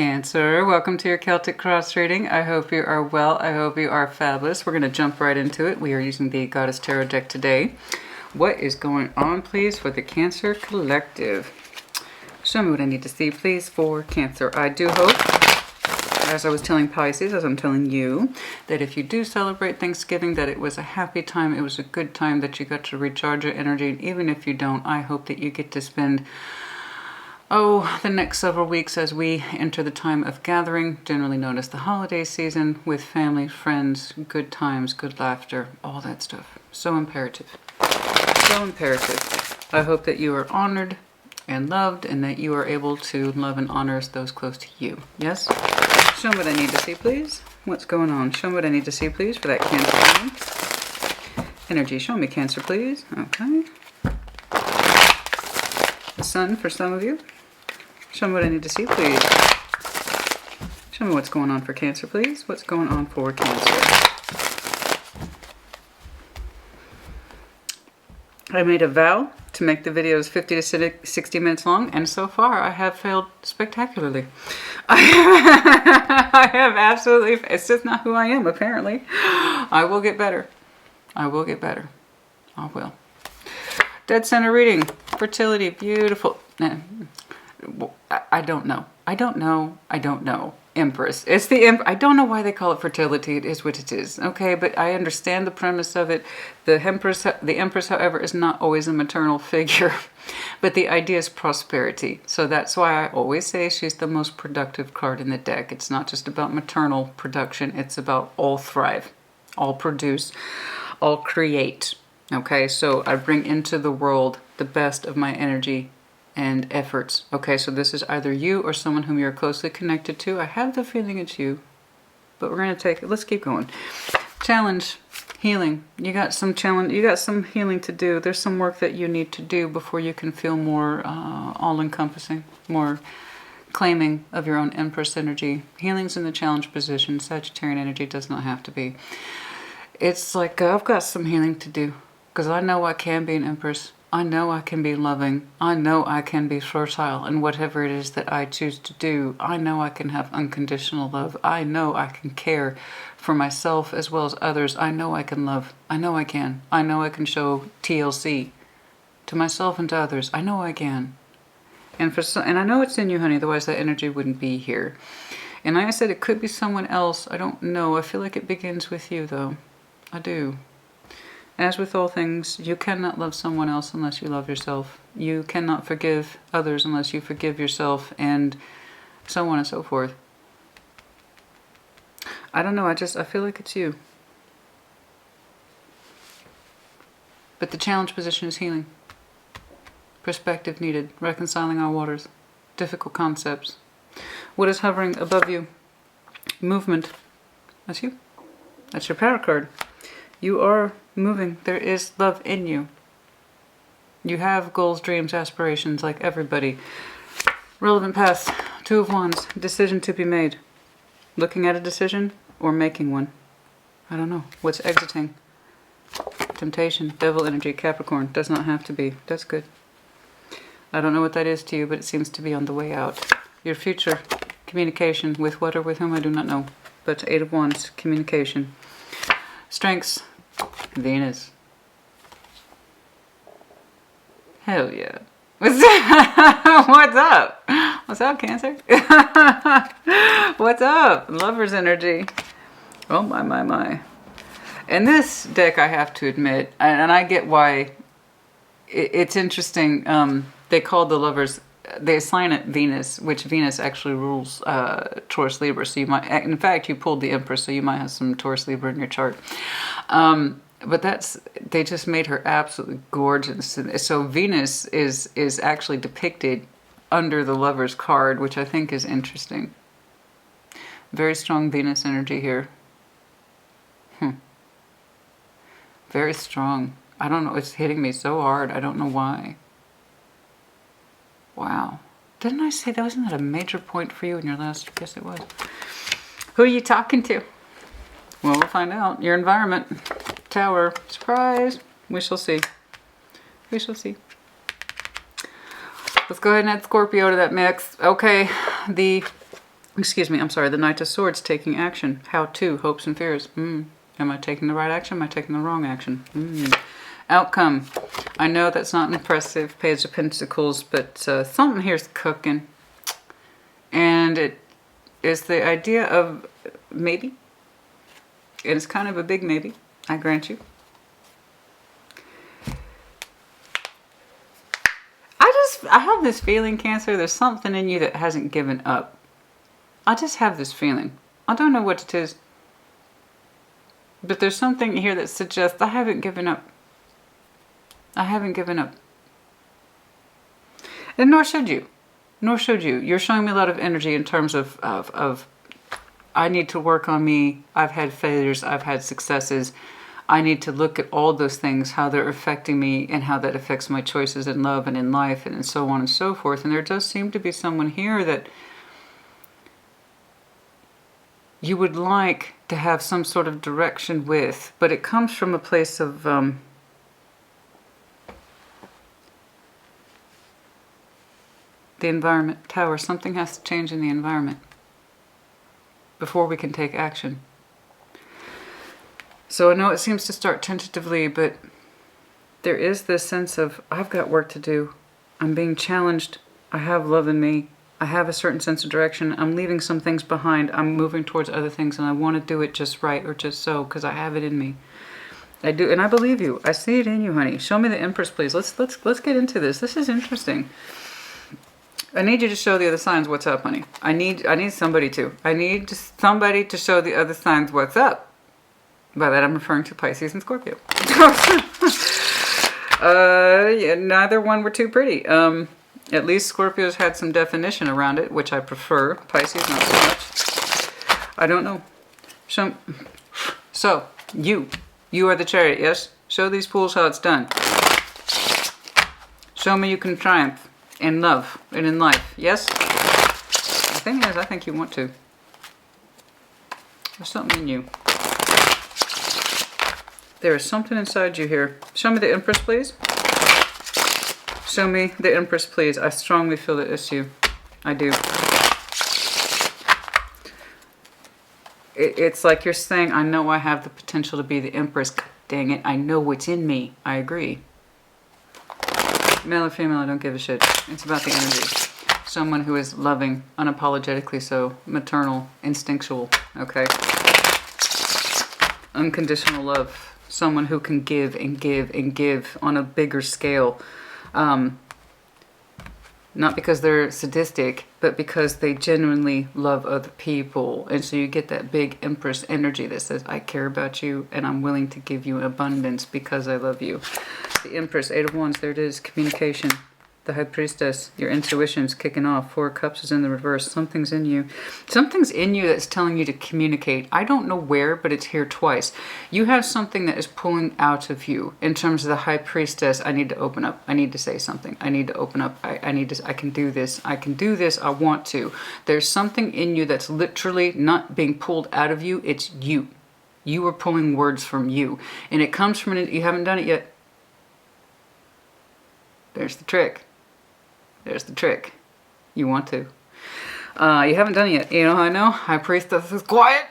Cancer, welcome to your Celtic cross reading. I hope you are well. I hope you are fabulous. We're going to jump right into it. We are using the Goddess Tarot deck today. What is going on, please, for the Cancer Collective? Show me what I need to see, please, for Cancer. I do hope, as I was telling Pisces, as I'm telling you, that if you do celebrate Thanksgiving, that it was a happy time, it was a good time, that you got to recharge your energy. And even if you don't, I hope that you get to spend the next several weeks as we enter the time of gathering, generally known as the holiday season, with family, friends, good times, good laughter, all that stuff. So imperative. So imperative. I hope that you are honored and loved and that you are able to love and honor those close to you. Yes? Show me what I need to see, please. What's going on? Show me what I need to see, please, for that Cancer energy. Show me Cancer, please. Okay. The Sun for some of you. Show me what I need to see, please. Show me what's going on for Cancer, please. What's going on for Cancer? I made a vow to make the videos 50 to 60 minutes long, and so far I have failed spectacularly. I have absolutely, it's just not who I am, apparently. I will get better. I will get better. I will. Dead center reading. Fertility. Beautiful. I don't know. I don't know. I don't know. Empress. It's the I don't know why they call it fertility. It is what it is. Okay, but I understand the premise of it. The Empress, however, is not always a maternal figure, but the idea is prosperity. So that's why I always say she's the most productive card in the deck. It's not just about maternal production. It's about all thrive, all produce, all create. Okay, so I bring into the world the best of my energy and efforts. Okay, so this is either you or someone whom you're closely connected to. I have the feeling it's you, but we're going to take it. Let's keep going. Challenge, healing. You got some challenge. You got some healing to do. There's some work that you need to do before you can feel more all-encompassing, more claiming of your own Empress energy. Healing's in the challenge position. Sagittarian energy does not have to be. It's like I've got some healing to do because I know I can be an Empress. I know I can be loving. I know I can be fertile in whatever it is that I choose to do. I know I can have unconditional love. I know I can care for myself as well as others. I know I can love. I know I can. I know I can show TLC to myself and to others. I know I can. And I know it's in you, honey, otherwise that energy wouldn't be here. And like I said, it could be someone else. I don't know. I feel like it begins with you, though. I do. As with all things, you cannot love someone else unless you love yourself. You cannot forgive others unless you forgive yourself, and so on and so forth. I don't know, I feel like it's you. But the challenge position is healing. Perspective needed, reconciling our waters, difficult concepts. What is hovering above you? Movement. That's you. That's your power card. You are moving. There is love in you. You have goals, dreams, aspirations like everybody. Relevant path. Two of Wands. Decision to be made. Looking at a decision or making one. I don't know. What's exiting? Temptation. Devil energy. Capricorn. Does not have to be. That's good. I don't know what that is to you, but it seems to be on the way out. Your future. Communication. With what or with whom I do not know. But Eight of Wands. Communication. Strengths. Venus. Hell yeah. What's up? What's up, Cancer? What's up? Lover's energy. Oh my. And this deck, I have to admit, and I get why it's interesting. They call the lovers, they assign it Venus, which Venus actually rules Taurus, Libra. So you might, in fact, you pulled the Empress, so you might have some Taurus, Libra in your chart. But they just made her absolutely gorgeous. So Venus is actually depicted under the Lover's card, which I think is interesting. Very strong Venus energy here. Very strong. I don't know, it's hitting me so hard. I don't know why. Wow. Didn't I say that? Wasn't that a major point for you in your last? Yes, it was. Who are you talking to? Well, we'll find out. Your environment. Tower. Surprise. We shall see. We shall see. Let's go ahead and add Scorpio to that mix. Okay. The excuse me, I'm sorry, the Knight of Swords, taking action. How to, hopes and fears. Am I taking the right action? Am I taking the wrong action? Outcome. I know that's not impressive. Page of Pentacles, but something here's cooking. And it is the idea of maybe. And it's kind of a big maybe, I grant you. I have this feeling, Cancer, there's something in you that hasn't given up. I just have this feeling. I don't know what it is. But there's something here that suggests I haven't given up. I haven't given up. And nor should you. Nor should you. You're showing me a lot of energy in terms of I need to work on me. I've had failures. I've had successes. I need to look at all those things, how they're affecting me and how that affects my choices in love and in life and so on and so forth. And there does seem to be someone here that you would like to have some sort of direction with, but it comes from a place of the environment. Tower, something has to change in the environment before we can take action. So I know it seems to start tentatively, but there is this sense of, I've got work to do. I'm being challenged. I have love in me. I have a certain sense of direction. I'm leaving some things behind. I'm moving towards other things, and I want to do it just right or just so because I have it in me. I do, and I believe you. I see it in you, honey. Show me the Empress, please. Let's get into this. This is interesting. I need you to show the other signs what's up, honey. I need somebody to. I need somebody to show the other signs what's up. By that I'm referring to Pisces and Scorpio. Yeah, neither one were too pretty. At least Scorpio's had some definition around it, which I prefer. Pisces, not so much. I don't know. So, you are the Chariot, yes? Show these fools how it's done. Show me you can triumph in love and in life, yes? The thing is, I think you want to. There's something in you. There is something inside you here. Show me the Empress, please. Show me the Empress, please. I strongly feel that it's you. I do. It's like you're saying, I know I have the potential to be the Empress. God dang it, I know what's in me. I agree. Male or female, I don't give a shit. It's about the energy. Someone who is loving, unapologetically so, maternal, instinctual, okay? Unconditional love. Someone who can give and give and give on a bigger scale. Not because they're sadistic, but because they genuinely love other people. And so you get that big Empress energy that says, I care about you and I'm willing to give you abundance because I love you. The Empress, 8 of Wands, there it is, communication. The High Priestess, your intuition's kicking off. 4 of Cups is in the reverse. Something's in you. Something's in you that's telling you to communicate. I don't know where, but it's here twice. You have something that is pulling out of you. In terms of the High Priestess, I need to open up. I need to say something. I need to open up. I can do this. I can do this. I want to. There's something in you that's literally not being pulled out of you. It's you. You are pulling words from you. And it comes from, you haven't done it yet. There's the trick. There's the trick. You want to. You haven't done it yet. You know how I know? High Priestess is quiet.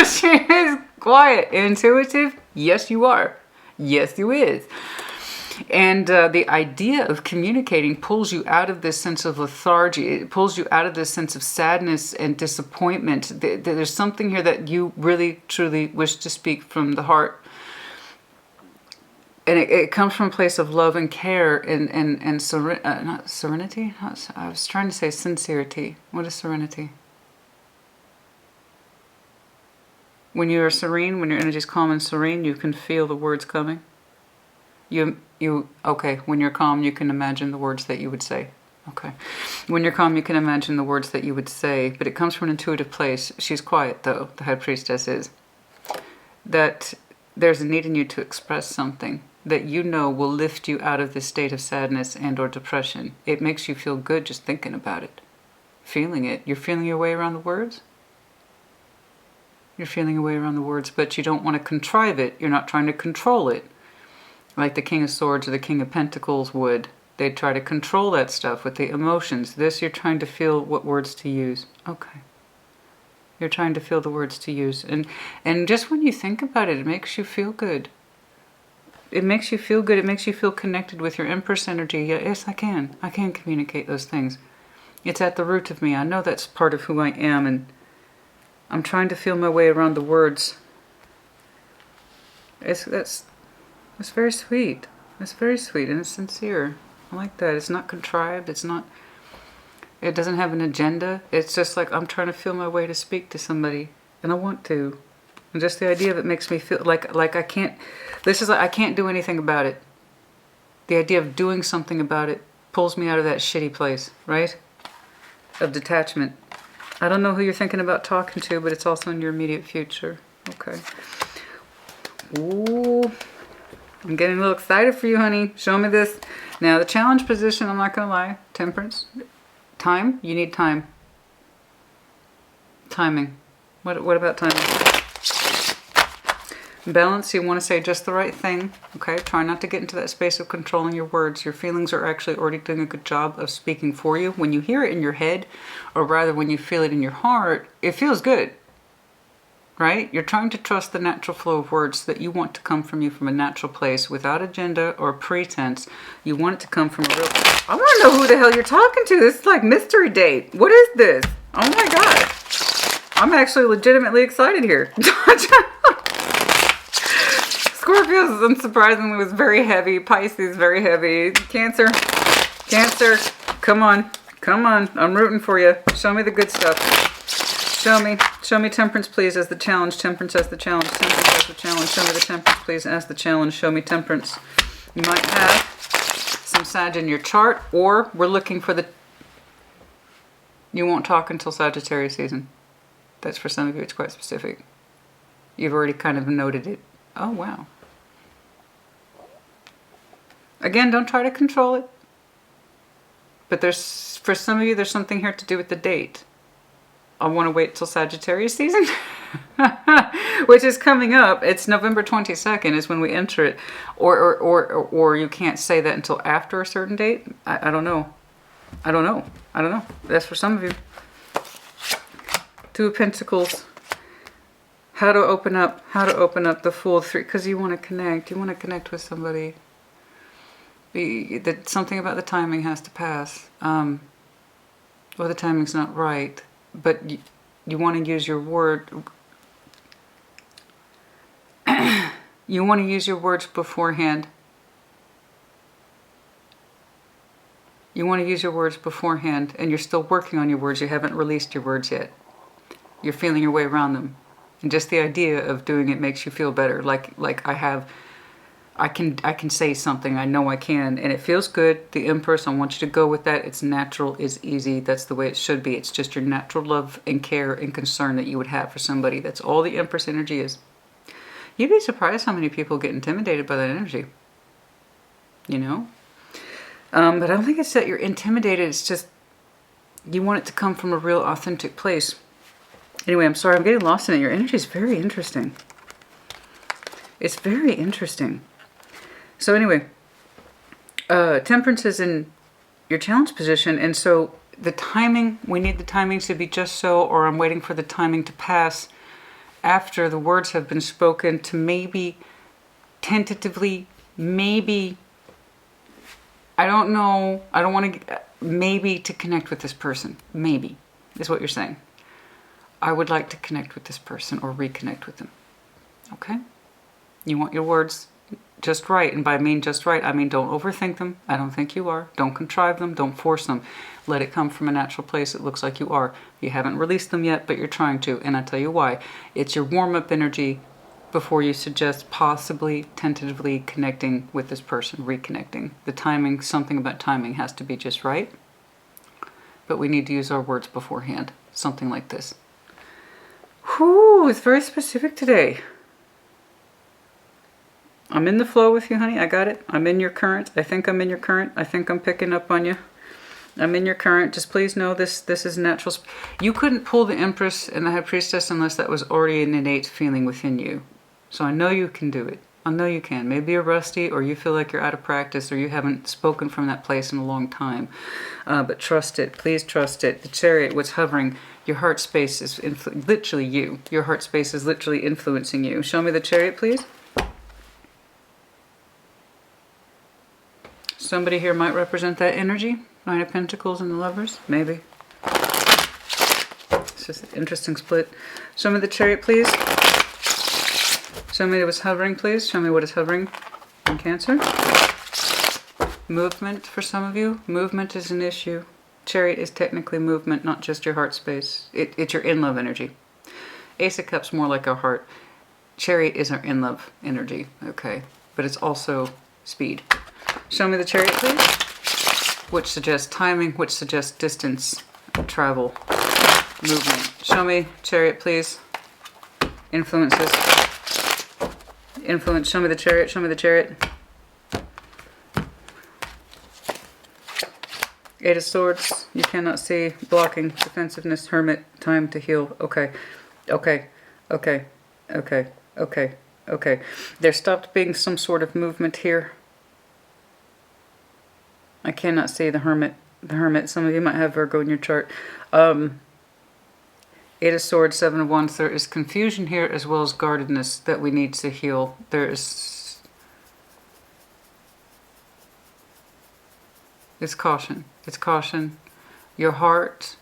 She is quiet. Intuitive? Yes, you are. Yes, you is. And the idea of communicating pulls you out of this sense of lethargy. It pulls you out of this sense of sadness and disappointment. There's something here that you really, truly wish to speak from the heart. And it comes from a place of love and care and not serenity? I was trying to say sincerity. What is serenity? When you are serene, when your energy is calm and serene, you can feel the words coming. Okay, when you're calm, you can imagine the words that you would say. Okay. When you're calm, you can imagine the words that you would say, but it comes from an intuitive place. She's quiet, though, the High Priestess is. That there's a need in you to express something that you know will lift you out of this state of sadness and or depression. It makes you feel good just thinking about it. Feeling it. You're feeling your way around the words? You're feeling your way around the words, but you don't want to contrive it. You're not trying to control it. Like the King of Swords or the King of Pentacles would. They'd try to control that stuff with the emotions. This, you're trying to feel what words to use. Okay. You're trying to feel the words to use. And just when you think about it, it makes you feel good. It makes you feel good. It makes you feel connected with your Empress energy. Yes, I can. I can communicate those things. It's at the root of me. I know that's part of who I am, and I'm trying to feel my way around the words. That's very sweet. It's very sweet, and it's sincere. I like that. It's not contrived. It doesn't have an agenda. It's just like I'm trying to feel my way to speak to somebody, and I want to. And just the idea of it makes me feel like I can't. This is like I can't do anything about it. The idea of doing something about it pulls me out of that shitty place, right? Of detachment. I don't know who you're thinking about talking to, but it's also in your immediate future. Okay. Ooh. I'm getting a little excited for you, honey. Show me this. Now, the challenge position, I'm not going to lie. Temperance. Time. You need time. Timing. What about timing? Balance, you want to say just the right thing. Okay, try not to get into that space of controlling your words. Your feelings are actually already doing a good job of speaking for you. When you hear it in your head, or rather when you feel it in your heart, it feels good. Right? You're trying to trust the natural flow of words that you want to come from you from a natural place without agenda or pretense. You want it to come from a real... I want to know who the hell you're talking to. This is like mystery date. What is this? Oh my God. I'm actually legitimately excited here. Scorpio, unsurprisingly, was very heavy. Pisces, very heavy. Cancer, come on, I'm rooting for you. Show me the good stuff. Show me temperance, please, as the challenge. Temperance as the challenge. Temperance as the challenge. Show me the temperance, please, as the challenge. Show me temperance. You might have some Sag in your chart, or we're looking for the... You won't talk until Sagittarius season. That's for some of you, it's quite specific. You've already kind of noted it. Oh, wow. Again, don't try to control it. But for some of you, there's something here to do with the date. I want to wait till Sagittarius season, which is coming up. It's November 22nd is when we enter it. Or you can't say that until after a certain date. I don't know. I don't know. That's for some of you. Two of Pentacles. How to open up the Fool. Three, because you want to connect. You want to connect with somebody. Something about the timing has to pass. Or the timing's not right. But you want to use your word. You want to use your words beforehand. You want to use your words beforehand, and you're still working on your words. You haven't released your words yet. You're feeling your way around them. And just the idea of doing it makes you feel better. Like I can say something. I know I can, and it feels good. The Empress, I want you to go with that. It's natural, it's easy. That's the way it should be. It's just your natural love and care and concern that you would have for somebody. That's all the Empress energy is. You'd be surprised how many people get intimidated by that energy. You know? But I don't think it's that you're intimidated. It's just you want it to come from a real authentic place. Anyway, I'm sorry. I'm getting lost in it. Your energy is very interesting. It's very interesting. So anyway, Temperance is in your challenge position. And so the timing, we need the timing to be just so, or I'm waiting for the timing to pass after the words have been spoken to maybe tentatively, maybe, I don't know, I don't want to, maybe to connect with this person. Maybe is what you're saying. I would like to connect with this person or reconnect with them. Okay? You want your words just right. And by mean just right, I mean don't overthink them. I don't think you are. Don't contrive them. Don't force them. Let it come from a natural place. It looks like you are. You haven't released them yet, but you're trying to. And I tell you why. It's your warm-up energy before you suggest possibly, tentatively connecting with this person, reconnecting. The timing, something about timing has to be just right. But we need to use our words beforehand. Something like this. Whew, it's very specific today. I'm in the flow with you, honey. I got it. I'm in your current. I think I'm in your current. I think I'm picking up on you. I'm in your current. Just please know this is natural. You couldn't pull the Empress and the High Priestess unless that was already an innate feeling within you. So I know you can do it. I know you can. Maybe you're rusty, or you feel like you're out of practice, or you haven't spoken from that place in a long time. But trust it. Please trust it. The Chariot, what's hovering, Your heart space is literally you. Your heart space is literally influencing you. Show me the Chariot, please. Somebody here might represent that energy. Nine of Pentacles and the Lovers, maybe. It's just an interesting split. Show me the Chariot, please. Show me what's hovering, please. Show me what is hovering in Cancer. Movement for some of you. Movement is an issue. Chariot is technically movement, not just your heart space. It's your in-love energy. Ace of Cups more like our heart. Chariot is our in-love energy, okay? But it's also speed. Show me the Chariot, please. Which suggests timing, which suggests distance, travel, movement. Show me Chariot, please. Influences. Influence. Show me the Chariot. Show me the Chariot. Eight of Swords. You cannot see. Blocking. Defensiveness. Hermit. Time to heal. Okay. Okay. Okay. Okay. Okay. Okay. There stopped being some sort of movement here. I cannot see the Hermit. The Hermit. Some of you might have Virgo in your chart. Eight of Swords, Seven of Wands. There is confusion here as well as guardedness that we need to heal. There is... It's caution. It's caution. Your heart...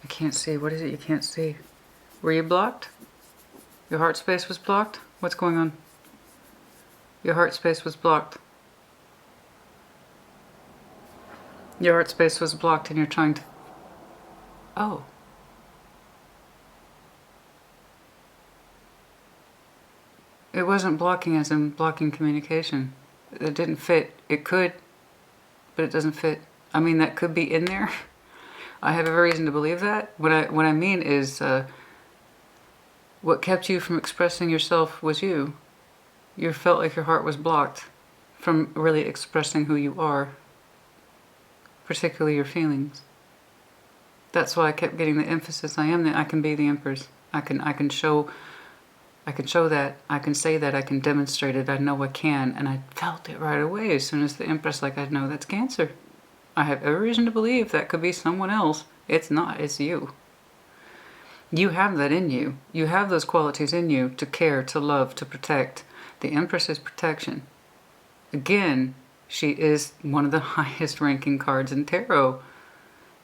I can't see. What is it you can't see? Were you blocked? Your heart space was blocked? What's going on? Your heart space was blocked. Your heart space was blocked and you're trying to... Oh. It wasn't blocking as in blocking communication. It didn't fit. It could, but it doesn't fit. I mean, that could be in there. I have every reason to believe that. What I mean is, what kept you from expressing yourself was you. You felt like your heart was blocked from really expressing who you are. Particularly your feelings. That's why I kept getting the emphasis. I can be the Empress. I can show that. I can say that. I can demonstrate it. I know I can. And I felt it right away as soon as the Empress, like, I know that's Cancer. I have every reason to believe that could be someone else. It's not. It's you. You have that in you. You have those qualities in you to care, to love, to protect. The Empress is protection. Again, she is one of the highest ranking cards in tarot.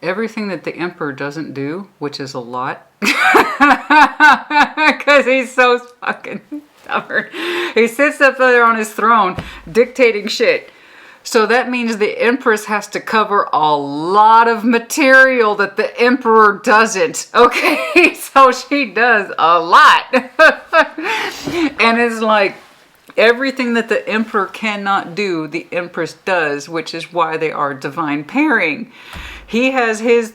Everything that the Emperor doesn't do, which is a lot, because he's so fucking stubborn. He sits up there on his throne dictating shit. So that means the Empress has to cover a lot of material that the Emperor doesn't. Okay, so she does a lot. And it's like, everything that the Emperor cannot do, the Empress does, which is why they are divine pairing. He has his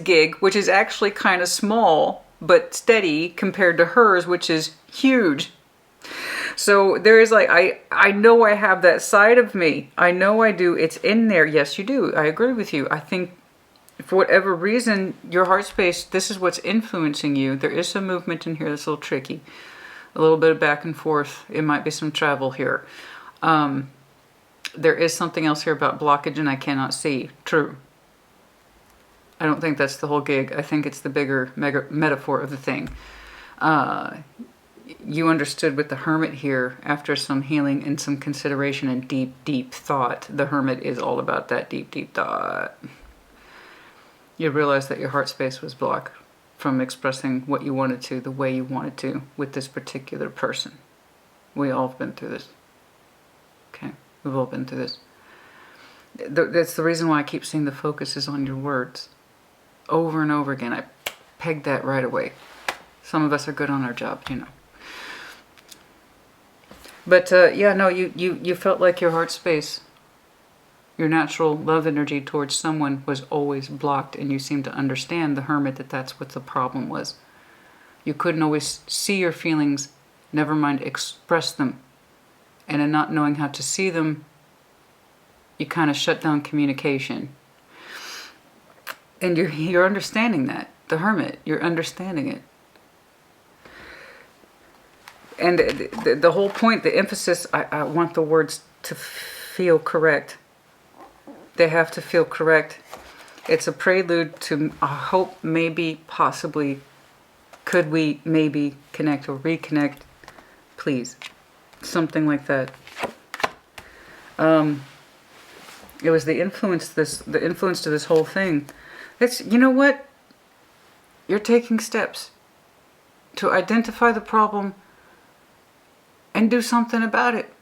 gig, which is actually kind of small, but steady compared to hers, which is huge. So there is like, I know I have that side of me. I know I do. It's in there. Yes, you do. I agree with you. I think for whatever reason, your heart space, this is what's influencing you. There is some movement in here that's a little tricky. A little bit of back and forth. It might be some travel here. There is something else here about blockage and I cannot see. True. I don't think that's the whole gig. I think it's the bigger metaphor of the thing. You understood with the Hermit here, after some healing and some consideration and deep, deep thought. The Hermit is all about that deep, deep thought. You realize that your heart space was blocked from expressing what you wanted to, the way you wanted to, with this particular person. We all have been through this. Okay, we've all been through this. That's the reason why I keep seeing the focus is on your words. Over and over again, I pegged that right away. Some of us are good on our job, you know. But yeah, no, you felt like your heart space, your natural love energy towards someone was always blocked, and you seem to understand, the Hermit, that that's what the problem was. You couldn't always see your feelings, never mind express them. And in not knowing how to see them, you kind of shut down communication. And you're understanding that. The Hermit, you're understanding it. And the whole point, the emphasis, I want the words to feel correct. They have to feel correct. It's a prelude to a hope, maybe, possibly, could we maybe connect or reconnect, please. Something like that. It was the influence to this whole thing. It's, you know what? You're taking steps to identify the problem and do something about it.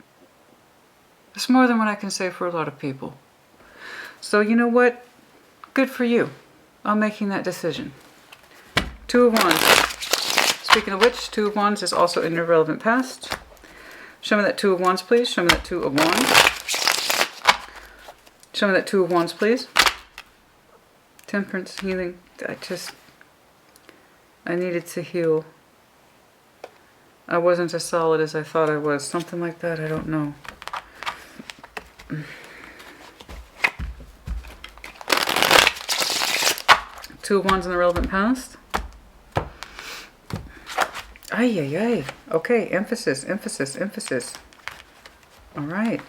It's more than what I can say for a lot of people. So you know what? Good for you on making that decision. Two of Wands. Speaking of which, Two of Wands is also in your relevant past. Show me that Two of Wands, please. Show me that Two of Wands. Show me that Two of Wands, please. Temperance, healing. I needed to heal. I wasn't as solid as I thought I was. Something like that, I don't know. Two of Wands in the relevant past. Ay, ay, ay. Okay, emphasis, emphasis, emphasis. All right.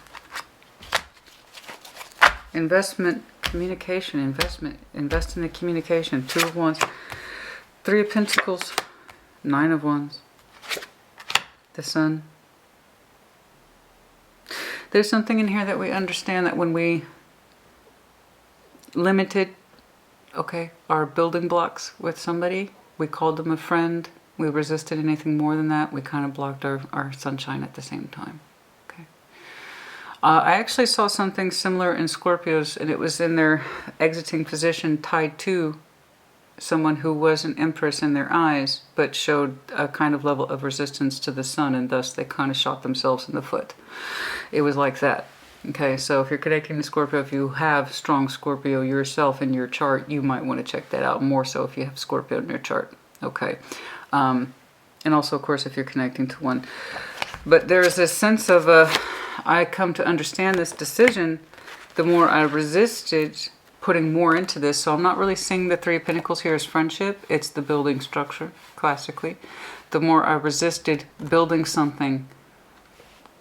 Investment, communication, investment. Invest in the communication. Two of Wands. Three of Pentacles. Nine of Wands. The Sun. There's something in here that we understand that when we limited, okay, our building blocks with somebody, we called them a friend, we resisted anything more than that, we kind of blocked our sunshine at the same time. Okay. I actually saw something similar in Scorpios, and it was in their exiting position tied to someone who was an empress in their eyes, but showed a kind of level of resistance to the sun, and thus they kind of shot themselves in the foot. It was like that. Okay, so if you're connecting to Scorpio, if you have strong Scorpio yourself in your chart, you might want to check that out more so if you have Scorpio in your chart. Okay. And also, of course, if you're connecting to one. But there is this sense of, I come to understand this decision, the more I resisted putting more into this. So I'm not really seeing the Three of Pentacles here as friendship. It's the building structure, classically. The more I resisted building something,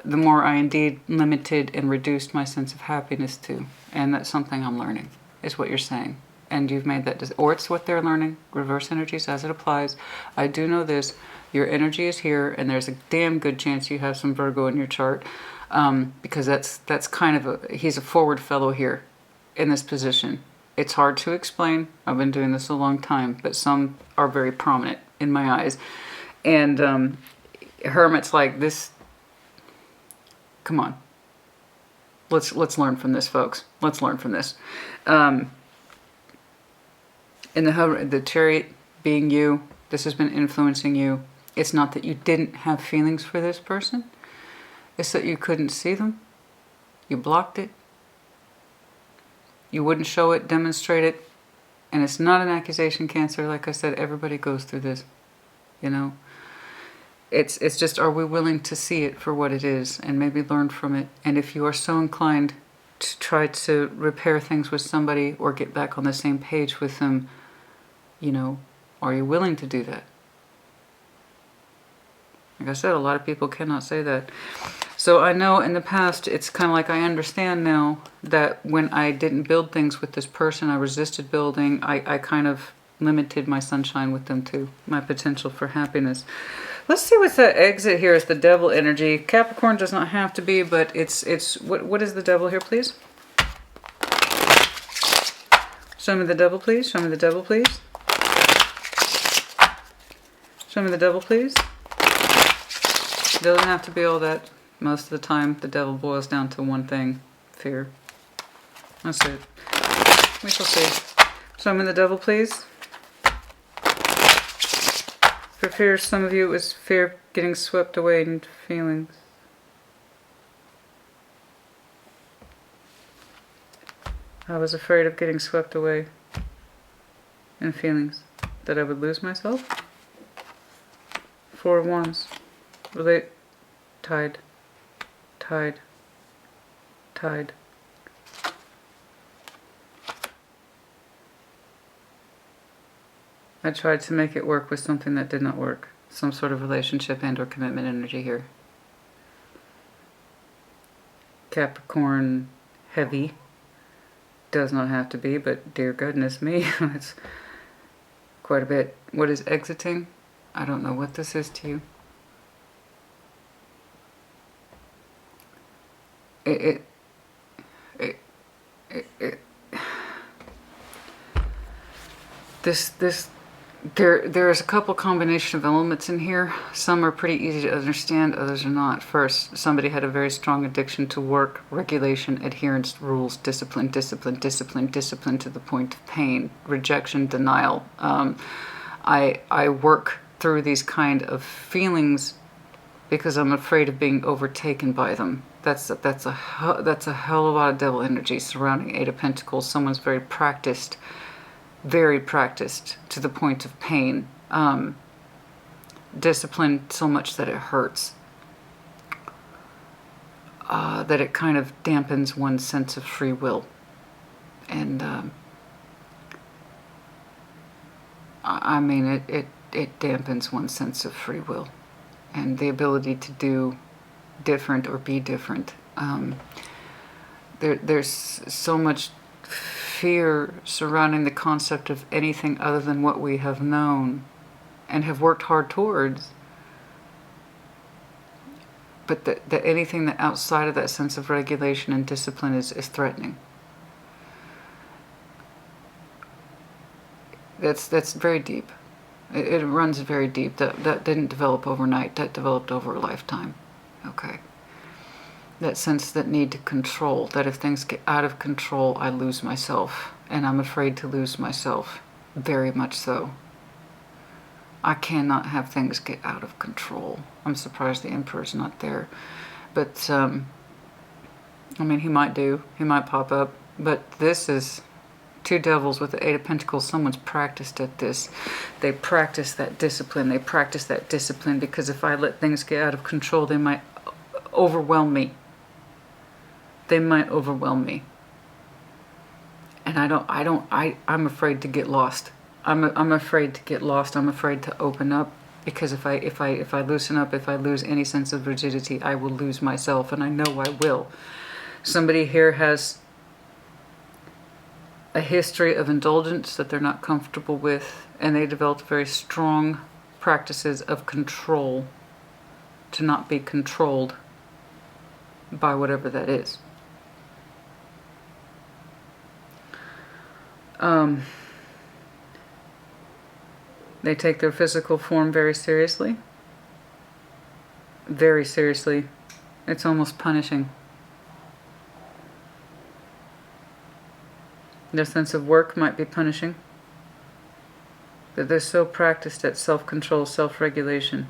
the more I indeed limited and reduced my sense of happiness too. And that's something I'm learning, is what you're saying. And you've made that, or it's what they're learning, reverse energies as it applies. I do know this, your energy is here, and there's a damn good chance you have some Virgo in your chart, because that's kind of he's a forward fellow here in this position. It's hard to explain. I've been doing this a long time, but some are very prominent in my eyes. And Hermit's like this. Come on. Let's learn from this, folks. Let's learn from this. In the Chariot being you, this has been influencing you. It's not that you didn't have feelings for this person. It's that you couldn't see them. You blocked it. You wouldn't show it, demonstrate it. And it's not an accusation, Cancer. Like I said, everybody goes through this. You know? It's just, are we willing to see it for what it is and maybe learn from it? And if you are so inclined to try to repair things with somebody or get back on the same page with them, you know, are you willing to do that? Like I said, a lot of people cannot say that. So I know in the past, it's kind of like I understand now that when I didn't build things with this person, I resisted building, I kind of limited my sunshine with them too, my potential for happiness. Let's see what the exit here is, the devil energy. Capricorn does not have to be, but it's what is the devil here, please? Show me the devil, please. Show me the devil, please. Show me the devil, please. It doesn't have to be all that. Most of the time, the devil boils down to one thing: fear. That's it. We shall see. Show me the devil, please. For fear, some of you, it was fear of getting swept away into feelings. I was afraid of getting swept away in feelings. That I would lose myself. Four of Wands. Relate. Tied. Tied. Tied. I tried to make it work with something that did not work. Some sort of relationship and or commitment energy here. Capricorn heavy. Does not have to be, but dear goodness me, it's quite a bit. What is exiting? I don't know what this is to you. There's a couple combination of elements in here. Some are pretty easy to understand, others are not. First, somebody had a very strong addiction to work, regulation, adherence, rules, discipline, discipline, discipline, discipline to the point of pain, rejection, denial. I work through these kind of feelings because I'm afraid of being overtaken by them. That's a hell of a lot of devil energy surrounding Eight of Pentacles. Someone's very practiced to the point of pain. Disciplined so much that it hurts. That it kind of dampens one's sense of free will. And I mean, it dampens one's sense of free will and the ability to do different or be different. There's so much fear surrounding the concept of anything other than what we have known and have worked hard towards, but that anything that outside of that sense of regulation and discipline is threatening. That's very deep. It runs very deep. That didn't develop overnight. That developed over a lifetime. Okay. That sense, that need to control, that if things get out of control, I lose myself. And I'm afraid to lose myself. Very much so. I cannot have things get out of control. I'm surprised the Emperor's not there. But, I mean, he might do. He might pop up. But this is two devils with the Eight of Pentacles. Someone's practiced at this. They practice that discipline. They practice that discipline because if I let things get out of control, they might overwhelm me. They might overwhelm me. And I'm afraid to get lost. I'm afraid to get lost. I'm afraid to open up because if I loosen up, if I lose any sense of rigidity, I will lose myself, and I know I will. Somebody here has a history of indulgence that they're not comfortable with, and they developed very strong practices of control to not be controlled by whatever that is. They take their physical form very seriously. Very seriously. It's almost punishing. Their sense of work might be punishing. That they're so practiced at self-control, self-regulation.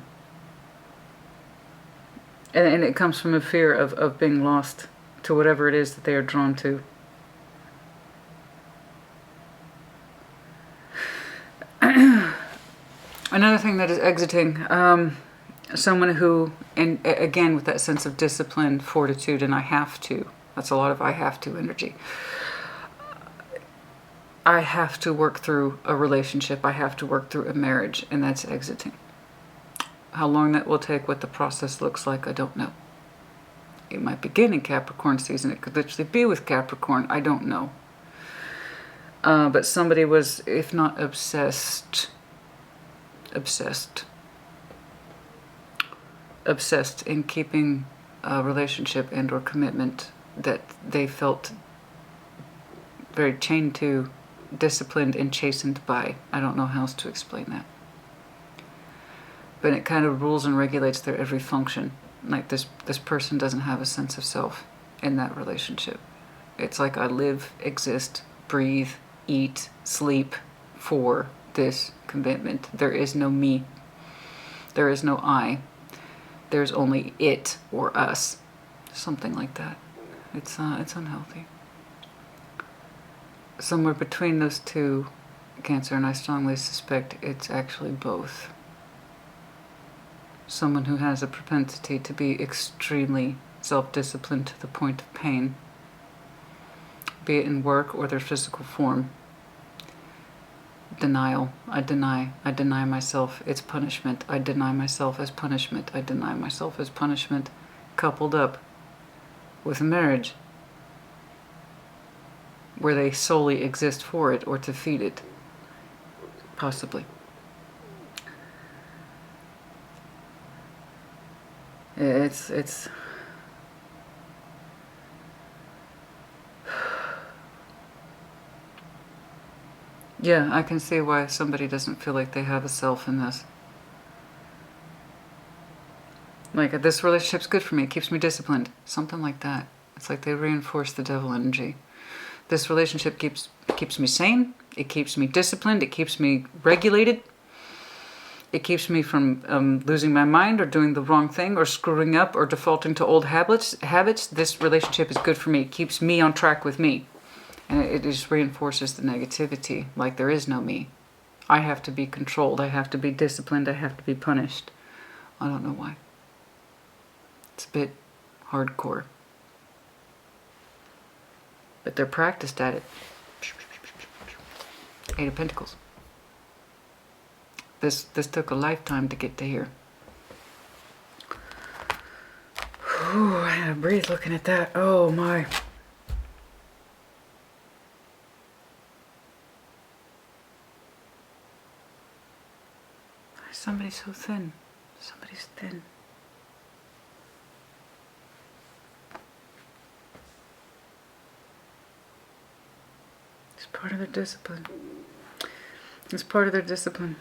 And it comes from a fear of being lost to whatever it is that they are drawn to. Another thing that is exiting, someone who, and again with that sense of discipline, fortitude, and I have to. That's a lot of I have to energy. I have to work through a relationship. I have to work through a marriage, and that's exiting. How long that will take, what the process looks like, I don't know. It might begin in Capricorn season. It could literally be with Capricorn. I don't know. But somebody was, if not obsessed in keeping a relationship and or commitment that they felt very chained to, disciplined and chastened by. I don't know how else to explain that. But it kind of rules and regulates their every function. Like this person doesn't have a sense of self in that relationship. It's like I live, exist, breathe, eat, sleep for this commitment. There is no me. There is no I. There's only it or us. Something like that. It's unhealthy. Somewhere between those two, Cancer, and I strongly suspect it's actually both. Someone who has a propensity to be extremely self-disciplined to the point of pain, be it in work or their physical form. Denial. I deny myself. It's punishment. I deny myself as punishment. I deny myself as punishment, coupled up with a marriage. where they solely exist for it or to feed it. Possibly. It's yeah, I can see why somebody doesn't feel like they have a self in this. Like, this relationship's good for me, it keeps me disciplined. Something like that. It's like they reinforce the devil energy. This relationship keeps me sane, it keeps me disciplined, it keeps me regulated. It keeps me from losing my mind or doing the wrong thing or screwing up or defaulting to old habits. This relationship is good for me. It keeps me on track with me. And it just reinforces the negativity, like there is no me. I have to be controlled. I have to be disciplined. I have to be punished. I don't know why. It's a bit hardcore. But they're practiced at it. Eight of Pentacles. This took a lifetime to get to here. Whew, I had to breathe looking at that. Oh my. Somebody's so thin. Somebody's thin. It's part of their discipline. It's part of their discipline.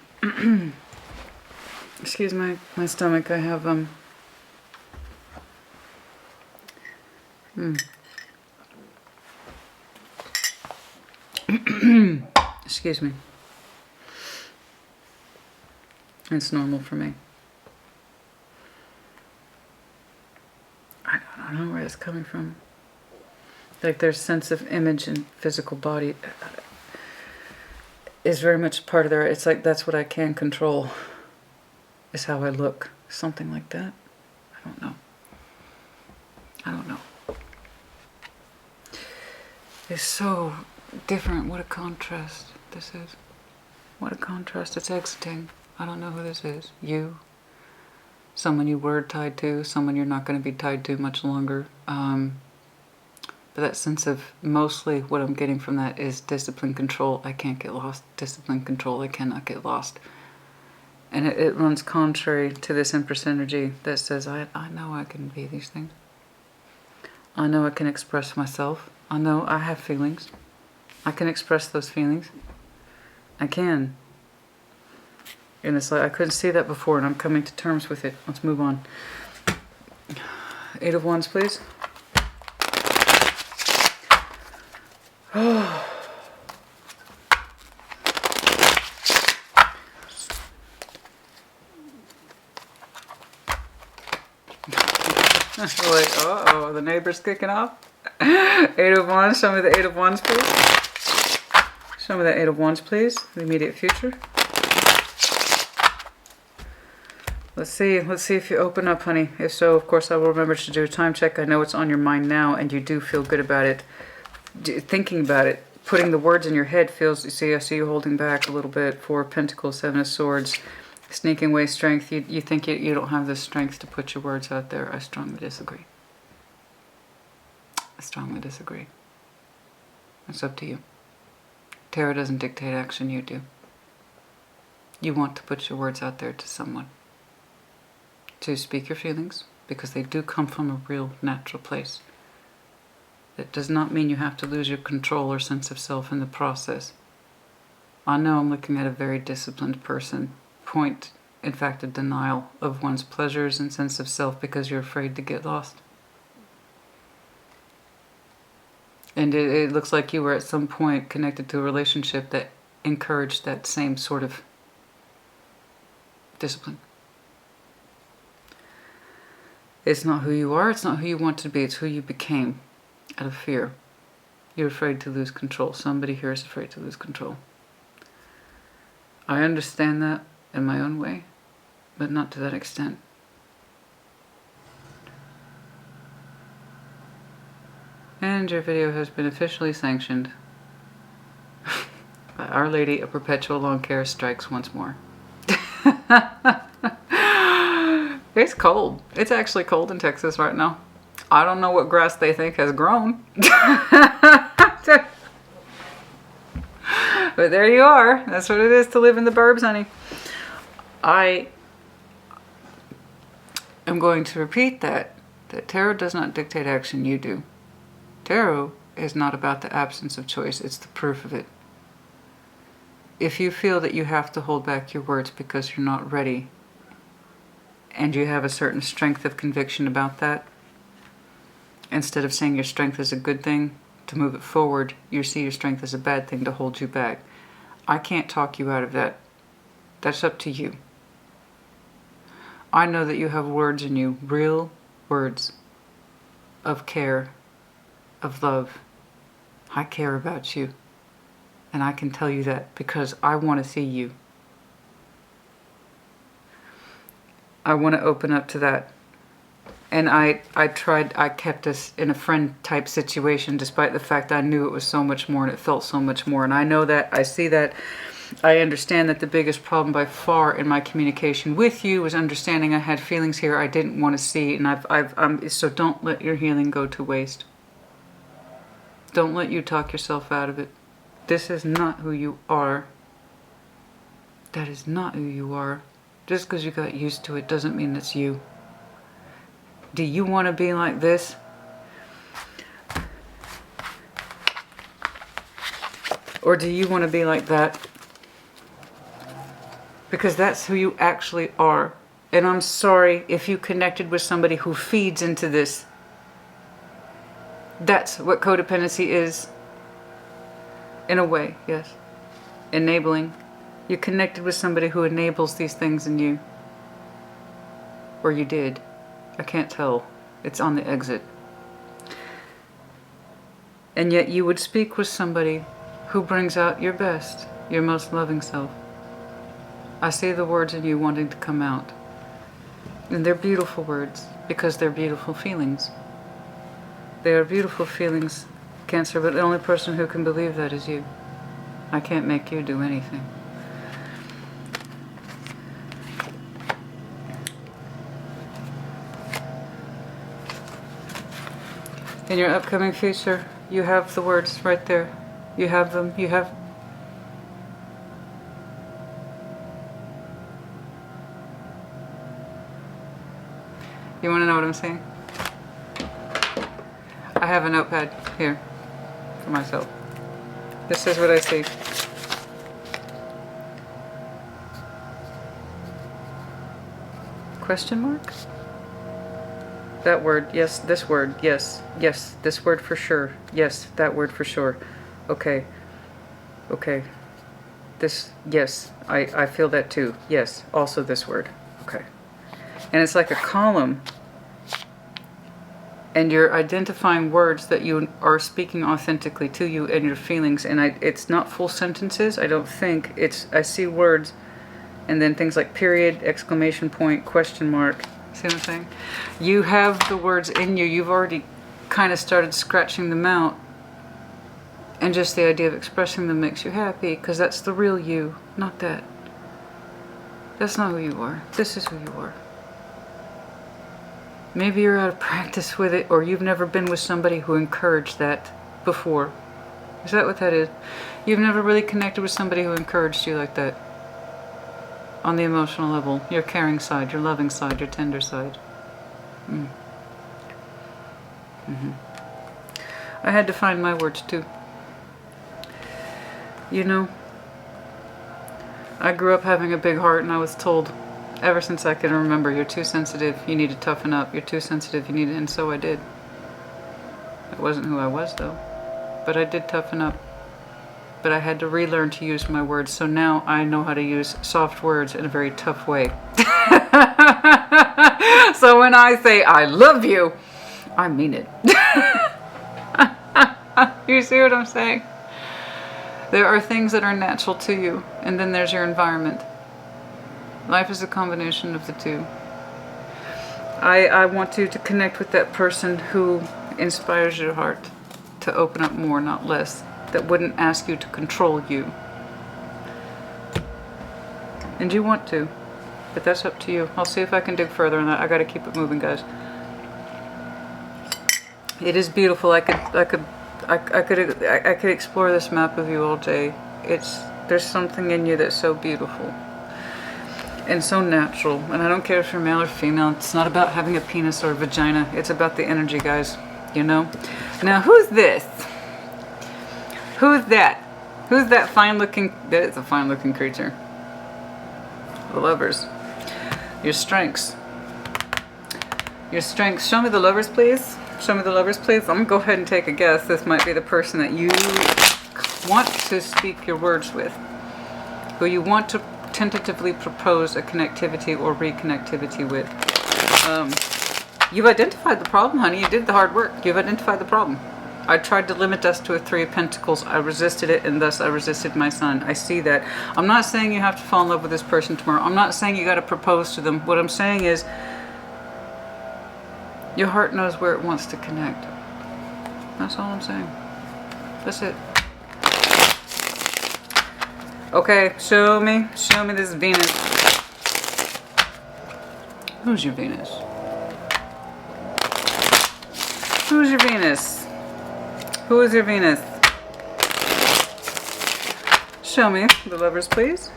Excuse my stomach. I have excuse me. It's normal for me. I don't know where it's coming from. Like their sense of image and physical body is very much part of their... It's like that's what I can control. Is how I look. Something like that. I don't know. I don't know. It's so different. What a contrast this is. What a contrast. It's exiting. I don't know who this is. You. Someone you were tied to. Someone you're not going to be tied to much longer. But that sense of mostly what I'm getting from that is discipline, control. I can't get lost. Discipline, control. I cannot get lost. And it runs contrary to this Empress energy that says, I know I can be these things. I know I can express myself. I know I have feelings. I can express those feelings. I can. And it's like, I couldn't see that before, and I'm coming to terms with it. Let's move on. Eight of Wands, please. Oh. Like, uh-oh, the neighbor's kicking off. Eight of Wands, show me the Eight of Wands, please. Show me the Eight of Wands, please. The immediate future. Let's see if you open up, honey. If so, of course, I will remember to do a time check. I know it's on your mind now, and you do feel good about it. Thinking about it, putting the words in your head feels, you see, I see you holding back a little bit. Four of Pentacles, Seven of Swords, sneaking away strength. You think you don't have the strength to put your words out there. I strongly disagree. I strongly disagree. It's up to you. Tarot doesn't dictate action, you do. You want to put your words out there to someone. To speak your feelings, because they do come from a real natural place. It does not mean you have to lose your control or sense of self in the process. I know I'm looking at a very disciplined person. Point, in fact, a denial of one's pleasures and sense of self because you're afraid to get lost. And it looks like you were at some point connected to a relationship that encouraged that same sort of discipline. It's not who you are, it's not who you want to be, it's who you became out of fear. You're afraid to lose control. Somebody here is afraid to lose control. I understand that in my own way, but not to that extent. And your video has been officially sanctioned by Our Lady of Perpetual Long Care strikes once more. It's cold. It's actually cold in Texas right now. I don't know what grass they think has grown. But there you are. That's what it is to live in the burbs, honey. I am going to repeat that tarot does not dictate action, you do. Tarot is not about the absence of choice, it's the proof of it. If you feel that you have to hold back your words because you're not ready, and you have a certain strength of conviction about that, instead of saying your strength is a good thing to move it forward, you see your strength as a bad thing to hold you back. I can't talk you out of that. That's up to you. I know that you have words in you, real words of care, of love. I care about you. And I can tell you that because I want to see you. I want to open up to that. And I kept us in a friend type situation despite the fact I knew it was so much more and it felt so much more. And I know that, I see that, I understand that the biggest problem by far in my communication with you was understanding I had feelings here I didn't want to see. And so don't let your healing go to waste. Don't let you talk yourself out of it. This is not who you are. That is not who you are. Just because you got used to it doesn't mean it's you. Do you want to be like this? Or do you want to be like that? Because that's who you actually are. And I'm sorry if you connected with somebody who feeds into this. That's what codependency is. In a way, yes. Enabling. You connected with somebody who enables these things in you. Or you did. I can't tell. It's on the exit. And yet you would speak with somebody who brings out your best, your most loving self. I see the words in you wanting to come out. And they're beautiful words because they're beautiful feelings. They are beautiful feelings, Cancer, but the only person who can believe that is you. I can't make you do anything. In your upcoming future, you have the words right there. You have them. You have... You want to know what I'm saying? I have a notepad here for myself. This is what I see. Question mark? That word, yes, this word, yes, yes, this word for sure, yes, that word for sure. Okay, okay, this, yes, I feel that too, yes, also this word, okay. And it's like a column, and you're identifying words that you are speaking authentically to you and your feelings, and it's not full sentences, I don't think, I see words, and then things like period, exclamation point, question mark. See what I'm saying? You have the words in you. You've already kind of started scratching them out. And just the idea of expressing them makes you happy because that's the real you, not that. That's not who you are. This is who you are. Maybe you're out of practice with it or you've never been with somebody who encouraged that before. Is that what that is? You've never really connected with somebody who encouraged you like that. On the emotional level, your caring side, your loving side, your tender side. I had to find my words too. You know, I grew up having a big heart and I was told ever since I can remember, you're too sensitive, you need to toughen up, you're too sensitive, you need to, and so I did. It wasn't who I was though, but I did toughen up. But I had to relearn to use my words, so now I know how to use soft words in a very tough way. So when I say I love you, I mean it. You see what I'm saying? There are things that are natural to you, and then there's your environment. Life is a combination of the two. I want you to connect with that person who inspires your heart to open up more, not less. That wouldn't ask you to control you. And you want to, but that's up to you. I'll see if I can dig further on that. I gotta keep it moving, guys. It is beautiful. I could explore this map of you all day. there's something in you that's so beautiful and so natural. And I don't care if you're male or female. It's not about having a penis or a vagina. It's about the energy, guys. You know? Now, who's this? Who's that? Who's that fine-looking... That is a fine-looking creature. The Lovers. Your strengths. Your strengths. Show me the Lovers, please. Show me the Lovers, please. I'm going to go ahead and take a guess. This might be the person that you want to speak your words with. Who you want to tentatively propose a connectivity or reconnectivity with. You've identified the problem, honey. You did the hard work. You've identified the problem. I tried to limit us to a 3 of Pentacles. I resisted it, and thus I resisted my son. I see that. I'm not saying you have to fall in love with this person tomorrow. I'm not saying you got to propose to them. What I'm saying is your heart knows where it wants to connect. That's all I'm saying. That's it. Okay, show me this Venus. Who's your Venus? Who's your Venus? Who is your Venus? Show me the Lovers, please.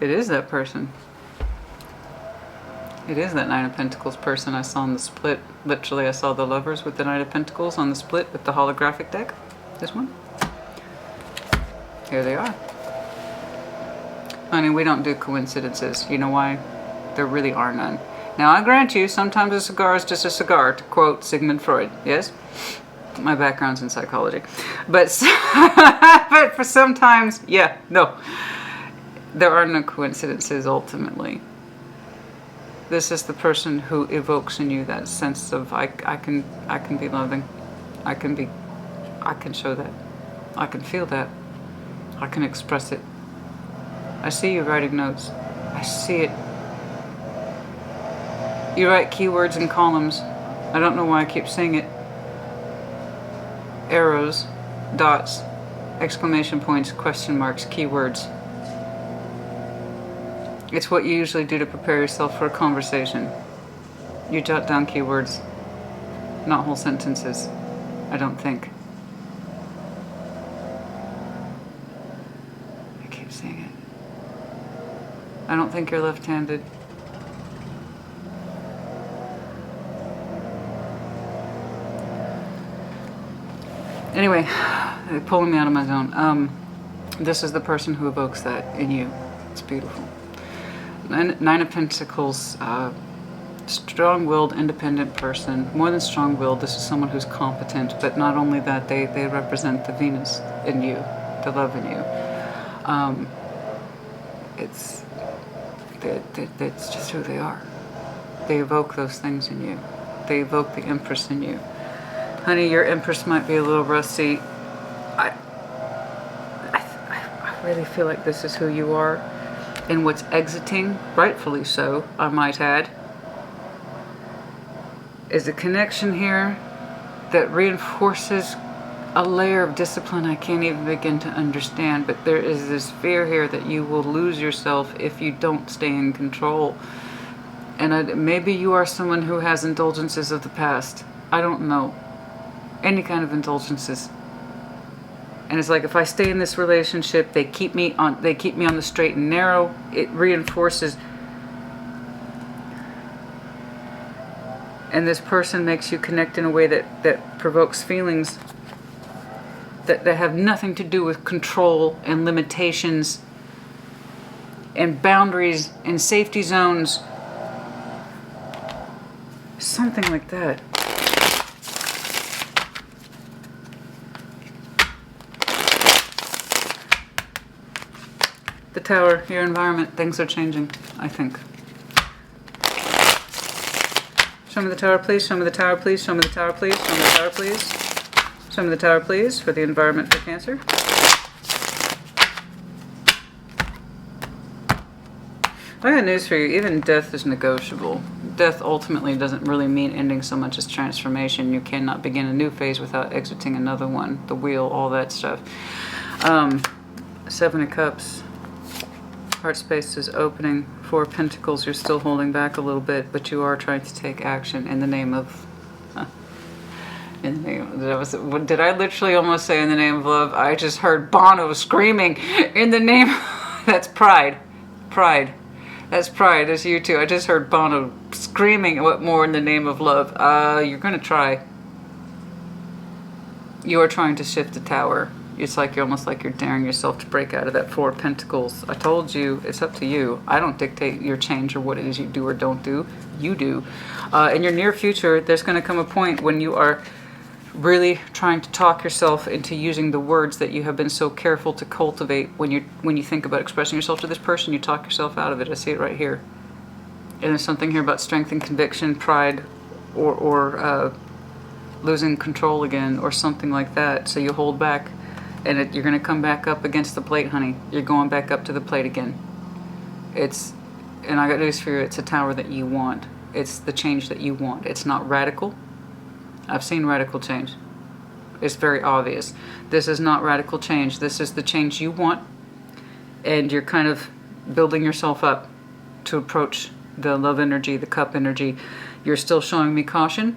It is that person. It is that Nine of Pentacles person I saw on the split. Literally, I saw the Lovers with the Knight of Pentacles on the split with the holographic deck. This one. Here they are. Honey, we don't do coincidences. You know why? There really are none. Now, I grant you, sometimes a cigar is just a cigar, to quote Sigmund Freud. Yes? My background's in psychology. But, but for sometimes, yeah, no. There are no coincidences, ultimately. This is the person who evokes in you that sense of, I can be loving. I can show that. I can feel that. I can express it. I see you writing notes. I see it. You write keywords in columns. I don't know why I keep saying it. Arrows, dots, exclamation points, question marks, keywords. It's what you usually do to prepare yourself for a conversation. You jot down keywords, not whole sentences, I don't think. I keep saying it. I don't think you're left-handed. Anyway, they're pulling me out of my zone. This is the person who evokes that in you. It's beautiful. Nine of Pentacles, strong-willed, independent person. More than strong-willed, this is someone who's competent, but not only that, they represent the Venus in you, the love in you. It's just who they are. They evoke those things in you. They evoke the Empress in you. Honey, your Empress might be a little rusty. I really feel like this is who you are. And what's exiting, rightfully so, I might add, is a connection here that reinforces a layer of discipline I can't even begin to understand. But there is this fear here that you will lose yourself if you don't stay in control. And maybe you are someone who has indulgences of the past. I don't know. Any kind of indulgences. And it's like, if I stay in this relationship, they keep me on the straight and narrow. It reinforces. And this person makes you connect in a way that provokes feelings that have nothing to do with control and limitations and boundaries and safety zones. Something like that. The Tower, your environment, things are changing, I think. Show me the Tower, please. Show me the Tower, please. Show me the Tower, please. Show me the Tower, please. Show me the Tower, please, for the environment for Cancer. I got news for you. Even death is negotiable. Death ultimately doesn't really mean ending so much as transformation. You cannot begin a new phase without exiting another one. The wheel, all that stuff. 7 of Cups. Heart space is opening. 4 of Pentacles, you're still holding back a little bit, but you are trying to take action in the name of In the name, did I literally almost say in the name of love? I just heard Bono screaming in the name. That's pride. Pride. That's pride. That's you too. I just heard Bono screaming. What more in the name of love? You're going to try. You are trying to shift the tower. It's like you're almost like you're daring yourself to break out of that Four of Pentacles. I told you, it's up to you. I don't dictate your change or what it is you do or don't do. You do. In your near future, there's going to come a point when you are really trying to talk yourself into using the words that you have been so careful to cultivate. When you think about expressing yourself to this person, you talk yourself out of it. I see it right here. And there's something here about strength and conviction, pride, or losing control again, or something like that. So you hold back, and you're going to come back up against the plate, honey. You're going back up to the plate again. And I got news for you, it's a tower that you want. It's the change that you want. It's not radical. I've seen radical change. It's very obvious. This is not radical change. This is the change you want. And you're kind of building yourself up to approach the love energy, the cup energy. You're still showing me caution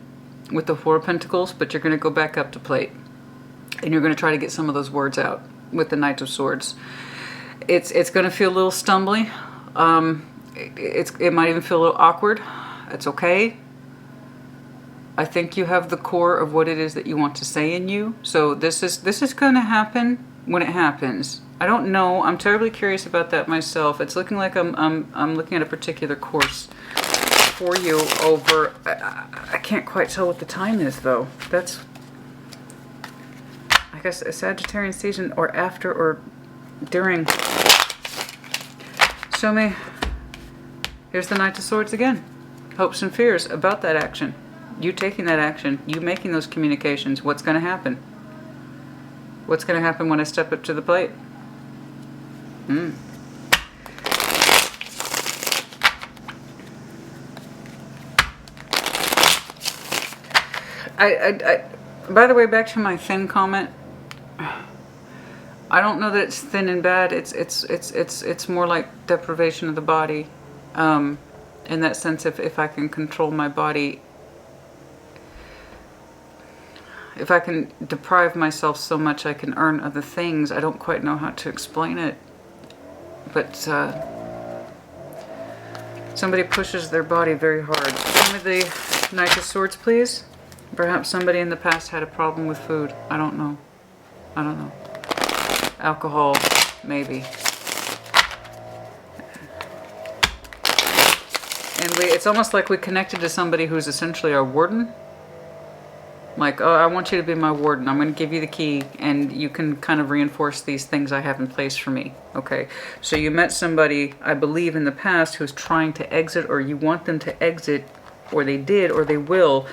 with the Four of Pentacles, but you're going to go back up to plate. And you're going to try to get some of those words out with the Knight of Swords. It's going to feel a little stumbly. It might even feel a little awkward. It's okay. I think you have the core of what it is that you want to say in you. So this is going to happen when it happens. I don't know. I'm terribly curious about that myself. It's looking like I'm looking at a particular course for you over. I can't quite tell what the time is though. That's, I guess, a Sagittarian season, or after, or during. Show me. Here's the Knight of Swords again. Hopes and fears about that action. You taking that action, you making those communications. What's going to happen? What's going to happen when I step up to the plate? By the way, back to my thin comment. I don't know that it's thin and bad. It's more like deprivation of the body. In that sense, if I can control my body, if I can deprive myself so much I can earn other things. I don't quite know how to explain it. But somebody pushes their body very hard. Show me the Knight of Swords, please. Perhaps somebody in the past had a problem with food. I don't know. I don't know. Alcohol, maybe. And it's almost like we connected to somebody who's essentially our warden. Like, oh, I want you to be my warden. I'm going to give you the key, and you can kind of reinforce these things I have in place for me. Okay, so you met somebody, I believe, in the past who's trying to exit, or you want them to exit, or they did, or they will,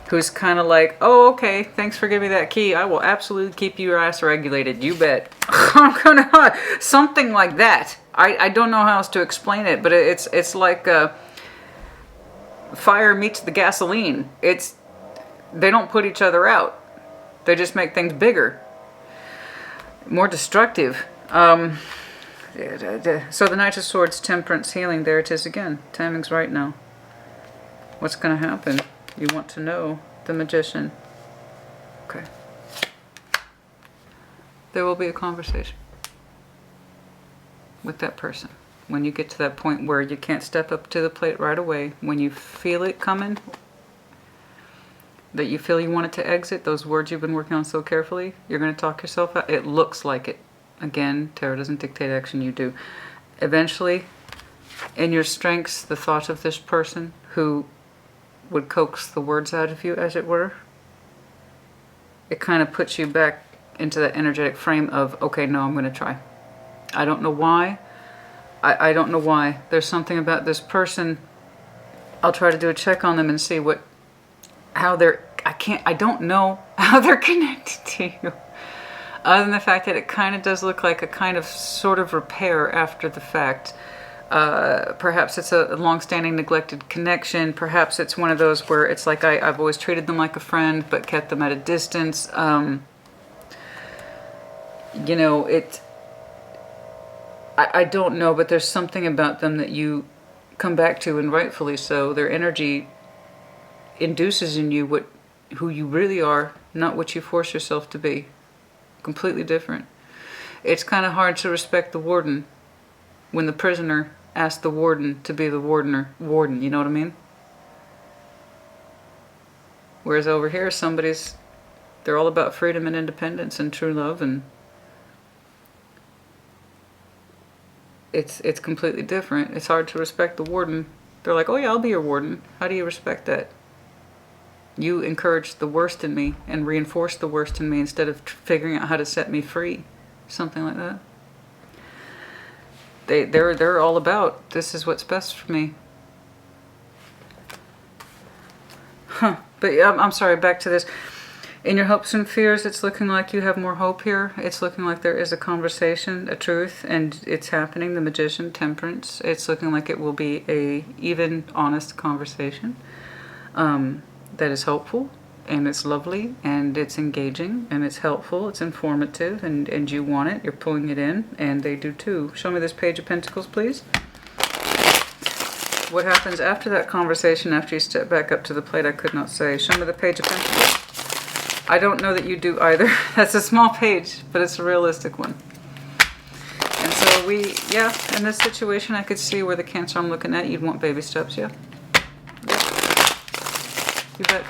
who's kind of like, oh, okay, thanks for giving me that key. I will absolutely keep your ass regulated. You bet. I'm gonna, something like that. I don't know how else to explain it, but it's like fire meets the gasoline. They don't put each other out. They just make things bigger, more destructive. So the Knight of Swords, Temperance, Healing, there it is again. Timing's right now. What's going to happen? You want to know. The Magician. Okay. There will be a conversation with that person. When you get to that point where you can't step up to the plate right away, when you feel it coming, that you feel you want it to exit, those words you've been working on so carefully, you're going to talk yourself out. It looks like it. Again, tarot doesn't dictate action, you do. Eventually, in your strengths, the thought of this person who would coax the words out of you, as it were, it kind of puts you back into that energetic frame of, okay, no, I'm going to try. I don't know why. I don't know why. There's something about this person. I'll try to do a check on them and see how they're, I don't know how they're connected to you. Other than the fact that it kind of does look like a kind of sort of repair after the fact. Perhaps it's a long-standing neglected connection. Perhaps it's one of those where it's like I've always treated them like a friend but kept them at a distance. You know, I don't know, but there's something about them that you come back to, and rightfully so. Their energy induces in you who you really are, not what you force yourself to be. Completely different. It's kind of hard to respect the warden when the prisoner asked the warden to be the warden, you know what I mean? Whereas over here, they're all about freedom and independence and true love, and it's completely different. It's hard to respect the warden. They're like, oh yeah, I'll be your warden. How do you respect that? You encourage the worst in me and reinforce the worst in me instead of figuring out how to set me free. Something like that. They're all about, this is what's best for me. But I'm sorry, back to this. In your hopes and fears, it's looking like you have more hope here. It's looking like there is a conversation, a truth, and it's happening. The Magician, Temperance. It's looking like it will be a even, honest conversation that is hopeful, and it's lovely, and it's engaging, and it's helpful, it's informative, and you want it. You're pulling it in, and they do too. Show me this Page of Pentacles, please. What happens after that conversation, after you step back up to the plate, I could not say. Show me the Page of Pentacles. I don't know that you do either. That's a small page, but it's a realistic one. And so in this situation, I could see where the Cancer I'm looking at, you'd want baby steps, yeah? Yep. You bet.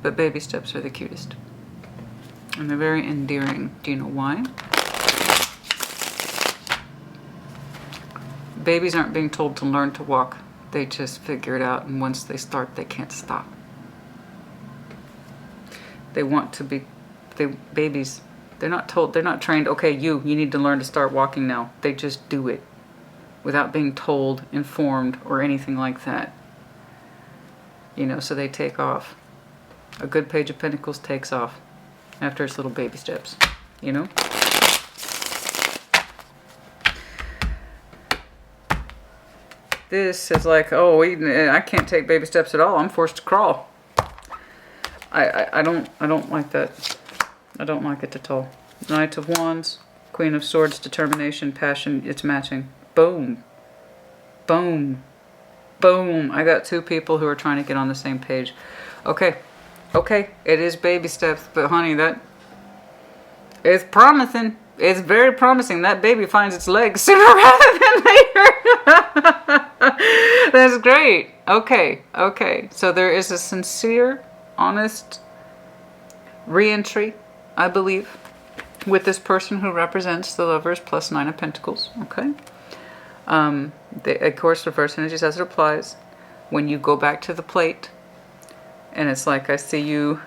But baby steps are the cutest. And they're very endearing. Do you know why? Babies aren't being told to learn to walk. They just figure it out, and once they start, they can't stop. They want to be, babies, they're not trained, okay, you need to learn to start walking now. They just do it without being told, informed, or anything like that. You know, so they take off. A good Page of Pentacles takes off after its little baby steps, you know? This is like, oh, I can't take baby steps at all. I'm forced to crawl. I don't like that. I don't like it at all. Knight of Wands, Queen of Swords, determination, passion, it's matching. Boom. Boom. Boom. I got two people who are trying to get on the same page. Okay. Okay. It is baby steps, but honey, that is promising. It's very promising. That baby finds its legs sooner rather than later. That's great. Okay. Okay. So there is a sincere, honest re-entry, I believe, with this person who represents the Lovers plus Nine of Pentacles. Okay. Of course, reverse energies as it applies. When you go back to the plate, and it's like I see you,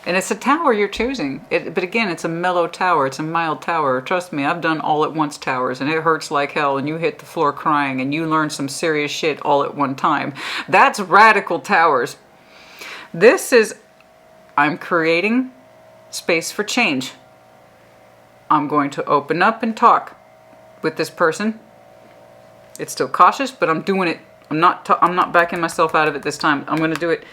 and it's a tower you're choosing. But again, it's a mellow tower. It's a mild tower. Trust me, I've done all at once towers, and it hurts like hell, and you hit the floor crying, and you learn some serious shit all at one time. That's radical towers. This is, I'm creating space for change. I'm going to open up and talk with this person. It's still cautious, but I'm doing it. I'm not backing myself out of it this time. I'm going to do it.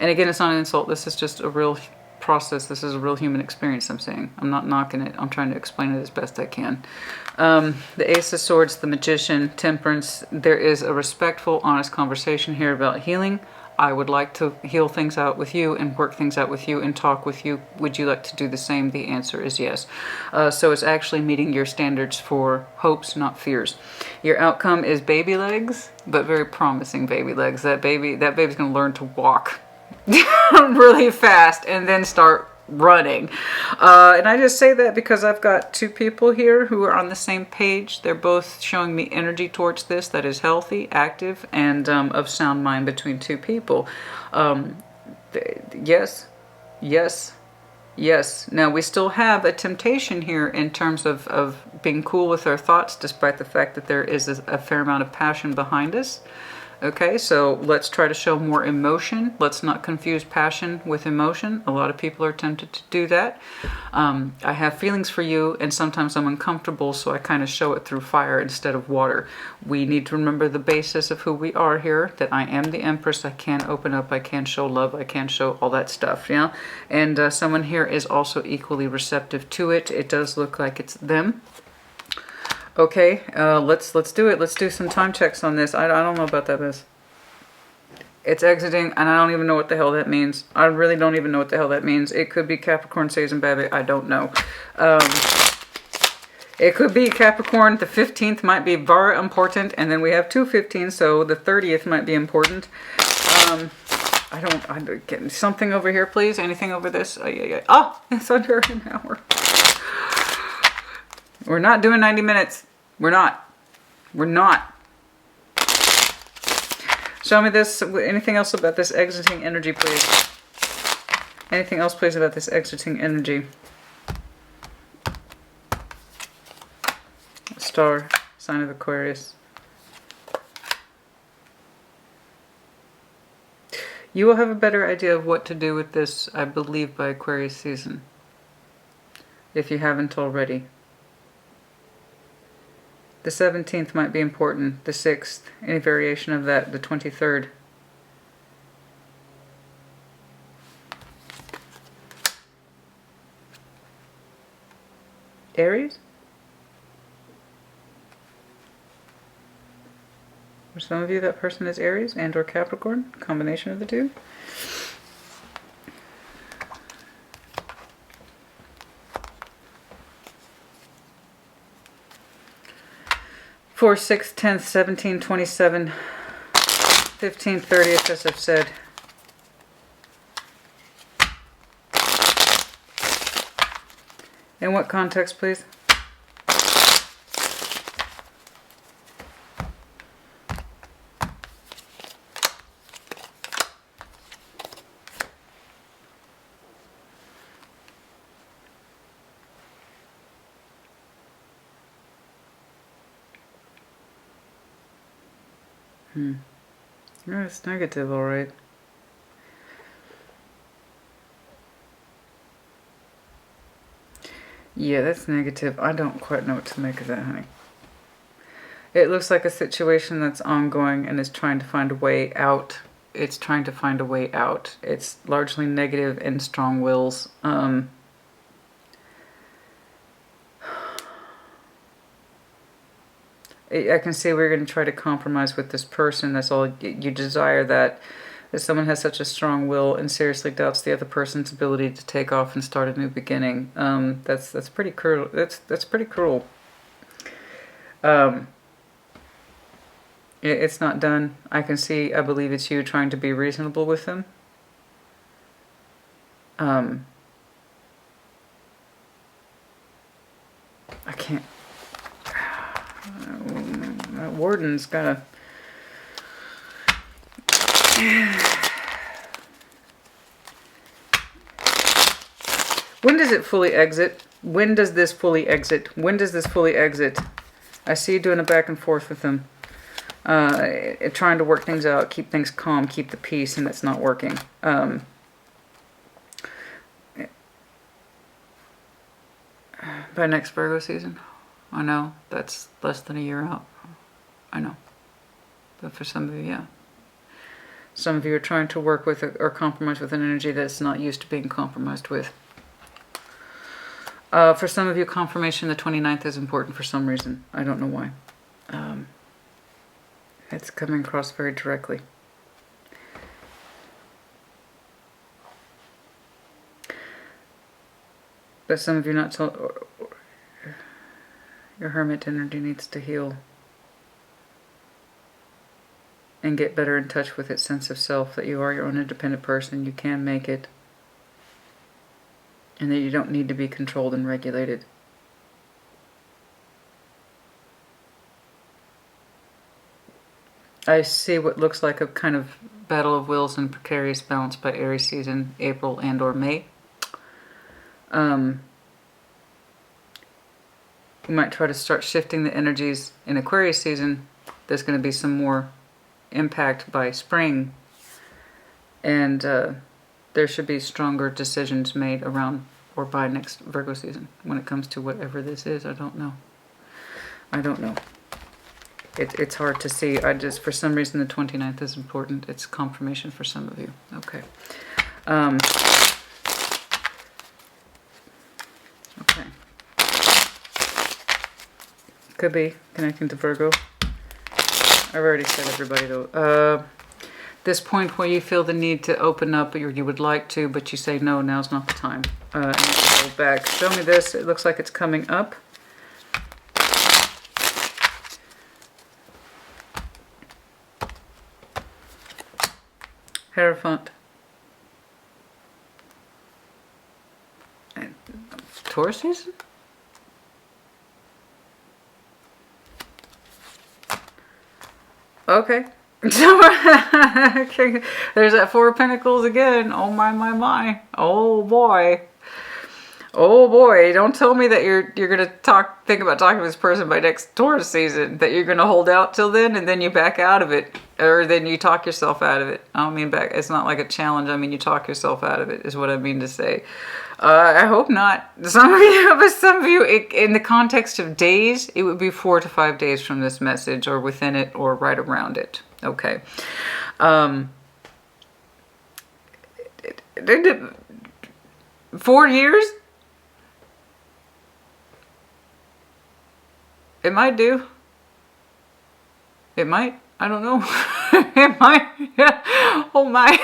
And again, it's not an insult. This is just a real process. This is a real human experience, I'm saying. I'm not knocking it. I'm trying to explain it as best I can. The Ace of Swords, the Magician, Temperance. There is a respectful, honest conversation here about healing. I would like to heal things out with you and work things out with you and talk with you. Would you like to do the same? The answer is yes. So it's actually meeting your standards for hopes, not fears. Your outcome is baby legs, but very promising baby legs. That baby's going to learn to walk really fast and then start running. And I just say that because I've got two people here who are on the same page. They're both showing me energy towards this that is healthy, active, and of sound mind between two people. Yes, yes, yes. Now we still have a temptation here in terms of being cool with our thoughts, despite the fact that there is a fair amount of passion behind us. Okay, so let's try to show more emotion. Let's not confuse passion with emotion. A lot of people are tempted to do that. I have feelings for you, and sometimes I'm uncomfortable, so I kind of show it through fire instead of water. We need to remember the basis of who we are here, that I am the Empress. I can open up, I can show love, I can show all that stuff, yeah? And someone here is also equally receptive to it. It does look like it's them. Okay, let's do it. Let's do some time checks on this. I don't know about that, Miss. It's exiting, and I don't even know what the hell that means. I really don't even know what the hell that means. It could be Capricorn season, baby. I don't know. It could be Capricorn. The 15th might be very important, and then we have two 15s, so the 30th might be important. I don't get something over here, please. Anything over this? Oh, it's under an hour. We're not doing 90 minutes. We're not. We're not. Show me this. Anything else about this exiting energy, please? Anything else, please, about this exiting energy? Star, sign of Aquarius. You will have a better idea of what to do with this, I believe, by Aquarius season. If you haven't already. The 17th might be important. The 6th, any variation of that. The 23rd. Aries? For some of you, that person is Aries and or Capricorn. Combination of the two. Four, 6, 10th, 17, 27, 15, 30th, as I've said. In what context, please? No, it's negative, all right. Yeah, that's negative. I don't quite know what to make of that, honey. It looks like a situation that's ongoing and is trying to find a way out. It's trying to find a way out. It's largely negative and strong wills. I can see we're going to try to compromise with this person. That's all you desire, that someone has such a strong will and seriously doubts the other person's ability to take off and start a new beginning. That's pretty cruel. That's pretty cruel. It's not done. I can see. I believe it's you trying to be reasonable with them. I can't. That warden's gotta. When does it fully exit? When does this fully exit? When does this fully exit? I see you doing a back and forth with them. Trying to work things out, keep things calm, keep the peace, and it's not working. By next Virgo season? I know, that's less than a year out. I know. But for some of you, yeah. Some of you are trying to work with or compromise with an energy that's not used to being compromised with. For some of you, confirmation the 29th is important for some reason. I don't know why. It's coming across very directly. But some of you not told. Your hermit energy needs to heal and get better in touch with its sense of self, that you are your own independent person, you can make it, and that you don't need to be controlled and regulated. I see what looks like a kind of battle of wills and precarious balance by Aries season, April and or May. You might try to start shifting the energies in Aquarius season. There's going to be some more impact by spring. And there should be stronger decisions made around or by next Virgo season. When it comes to whatever this is, I don't know. I don't know. It's hard to see. For some reason, the 29th is important. It's confirmation for some of you. Okay. Okay. Could be connecting to Virgo. I've already said everybody though. this point where you feel the need to open up, or you would like to, but you say, no, now's not the time. And you hold back. Show me this. It looks like it's coming up. Hierophant. And Taurus season? Okay. Okay. There's that Four of Pentacles again. Oh my, my, my. Oh boy. Oh boy. Don't tell me that you're gonna think about talking to this person by next Taurus season. That you're gonna hold out till then and then you back out of it. Or then you talk yourself out of it. I don't mean back. It's not like a challenge. I mean you talk yourself out of it is what I mean to say. I hope not. Some of you, in the context of days, it would be 4 to 5 days from this message, or within it, or right around it. Okay. 4 years? It might do. It might. I don't know. It might. Yeah. Oh my.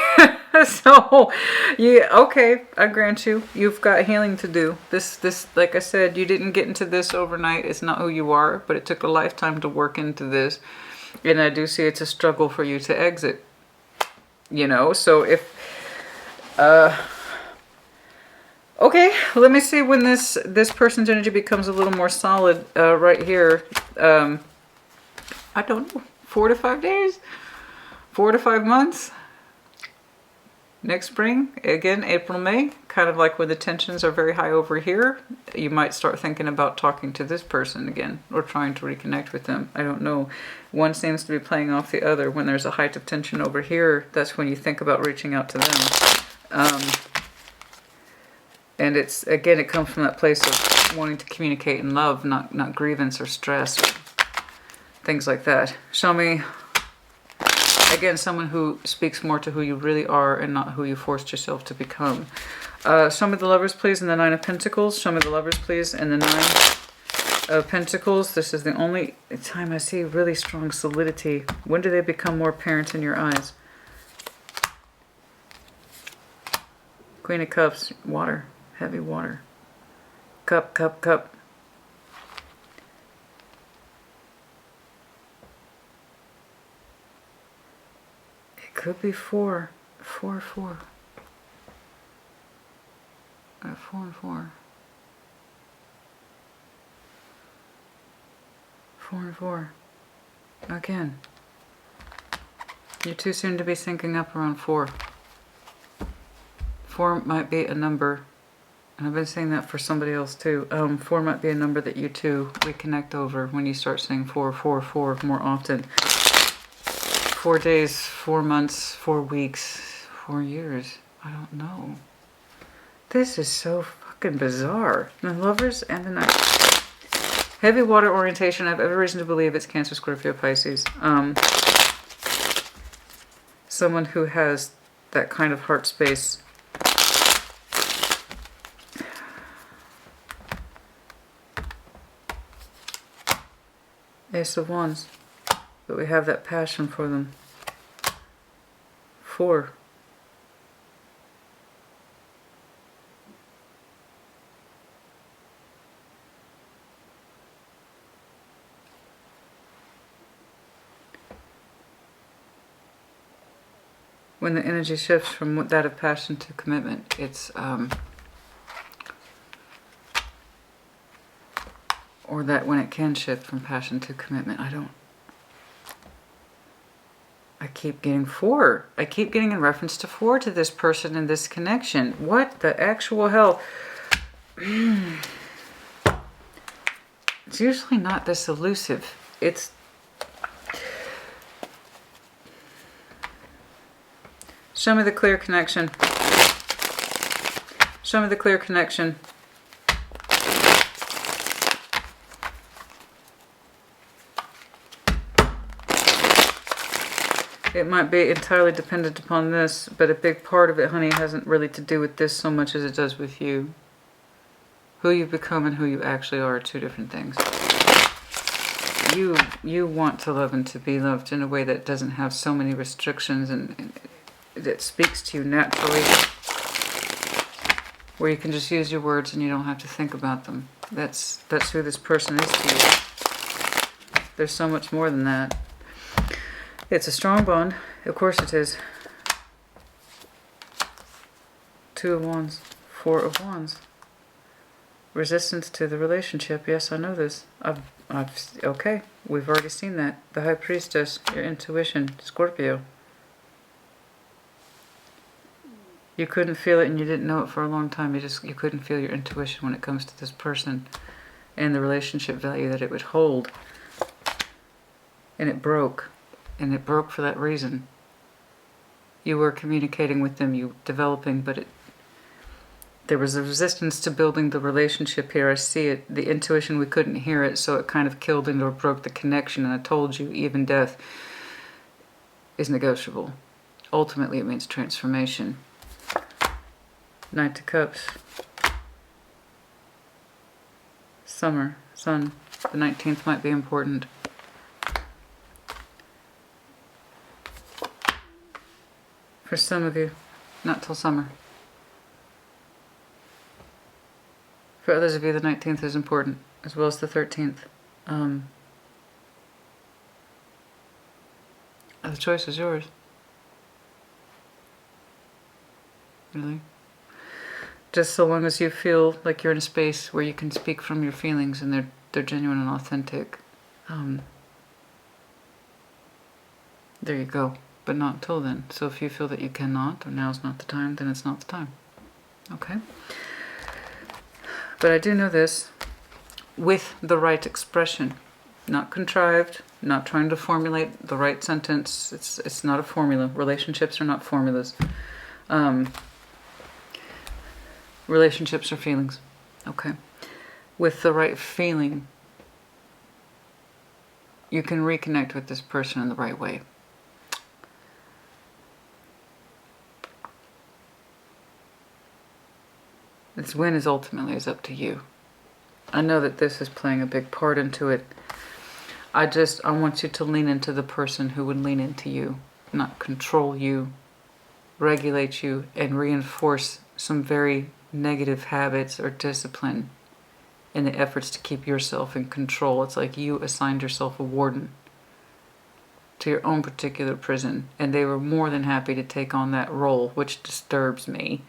So, yeah, okay. I grant you. You've got healing to do. This, like I said, you didn't get into this overnight. It's not who you are, but it took a lifetime to work into this. And I do see it's a struggle for you to exit. You know, so if, okay, let me see when this person's energy becomes a little more solid, right here. I don't know. 4 to 5 days? 4 to 5 months? Next spring, again, April, May, kind of like when the tensions are very high over here, you might start thinking about talking to this person again, or trying to reconnect with them. I don't know. One seems to be playing off the other. When there's a height of tension over here, that's when you think about reaching out to them. And it's, again, it comes from that place of wanting to communicate in love, not grievance or stress, or things like that. Show me, again, someone who speaks more to who you really are and not who you forced yourself to become. Show me the Lovers, please, and the Nine of Pentacles. Show me the Lovers, please, and the Nine of Pentacles. This is the only time I see really strong solidity. When do they become more apparent in your eyes? Queen of Cups, water, heavy water. Cup, cup, cup. Could be 4, 4, 4. 4 and 4. 4 and 4. Again. You two seem to be syncing up around 4. 4 might be a number, and I've been saying that for somebody else too. 4 might be a number that you two reconnect over when you start saying 4, 4, 4 more often. 4 days, 4 months, 4 weeks, 4 years. I don't know. This is so fucking bizarre. The Lovers and the Knight. Heavy water orientation. I have every reason to believe it's Cancer, Scorpio, Pisces. Someone who has that kind of heart space. Ace of Wands. But we have that passion for them. 4. When the energy shifts from that of passion to commitment, it's or that when it can shift from passion to commitment, I keep getting 4. I keep getting in reference to 4 to this person in this connection. What the actual hell? It's usually not this elusive. It's... Show me the clear connection. Show me the clear connection. It might be entirely dependent upon this, but a big part of it, honey, hasn't really to do with this so much as it does with you. Who you've become and who you actually are 2 different things. you want to love and to be loved in a way that doesn't have so many restrictions, and that speaks to you naturally, where you can just use your words and you don't have to think about them. That's who this person is to you. There's so much more than that. It's a strong bond. Of course it is. 2 of Wands. 4 of Wands. Resistance to the relationship. Yes, I know this. Okay, we've already seen that. The High Priestess, your intuition, Scorpio. You couldn't feel it and you didn't know it for a long time. You couldn't feel your intuition when it comes to this person and the relationship value that it would hold. And it broke. And it broke for that reason. You were communicating with them, you were developing, but there was a resistance to building the relationship here. I see it. The intuition, we couldn't hear it, so it kind of killed it or broke the connection. And I told you, even death is negotiable. Ultimately, it means transformation. Knight of Cups. Summer, Sun. The 19th might be important. For some of you, not till summer. For others of you, the 19th is important, as well as the 13th. The choice is yours. Really? Just so long as you feel like you're in a space where you can speak from your feelings and they're genuine and authentic. There you go. But not until then. So if you feel that you cannot, or now's not the time, then it's not the time. Okay? But I do know this. With the right expression. Not contrived. Not trying to formulate the right sentence. It's not a formula. Relationships are not formulas. Relationships are feelings. Okay? With the right feeling, you can reconnect with this person in the right way. This win is ultimately up to you. I know that this is playing a big part into it. I want you to lean into the person who would lean into you, not control you, regulate you, and reinforce some very negative habits or discipline in the efforts to keep yourself in control. It's like you assigned yourself a warden to your own particular prison, and they were more than happy to take on that role, which disturbs me.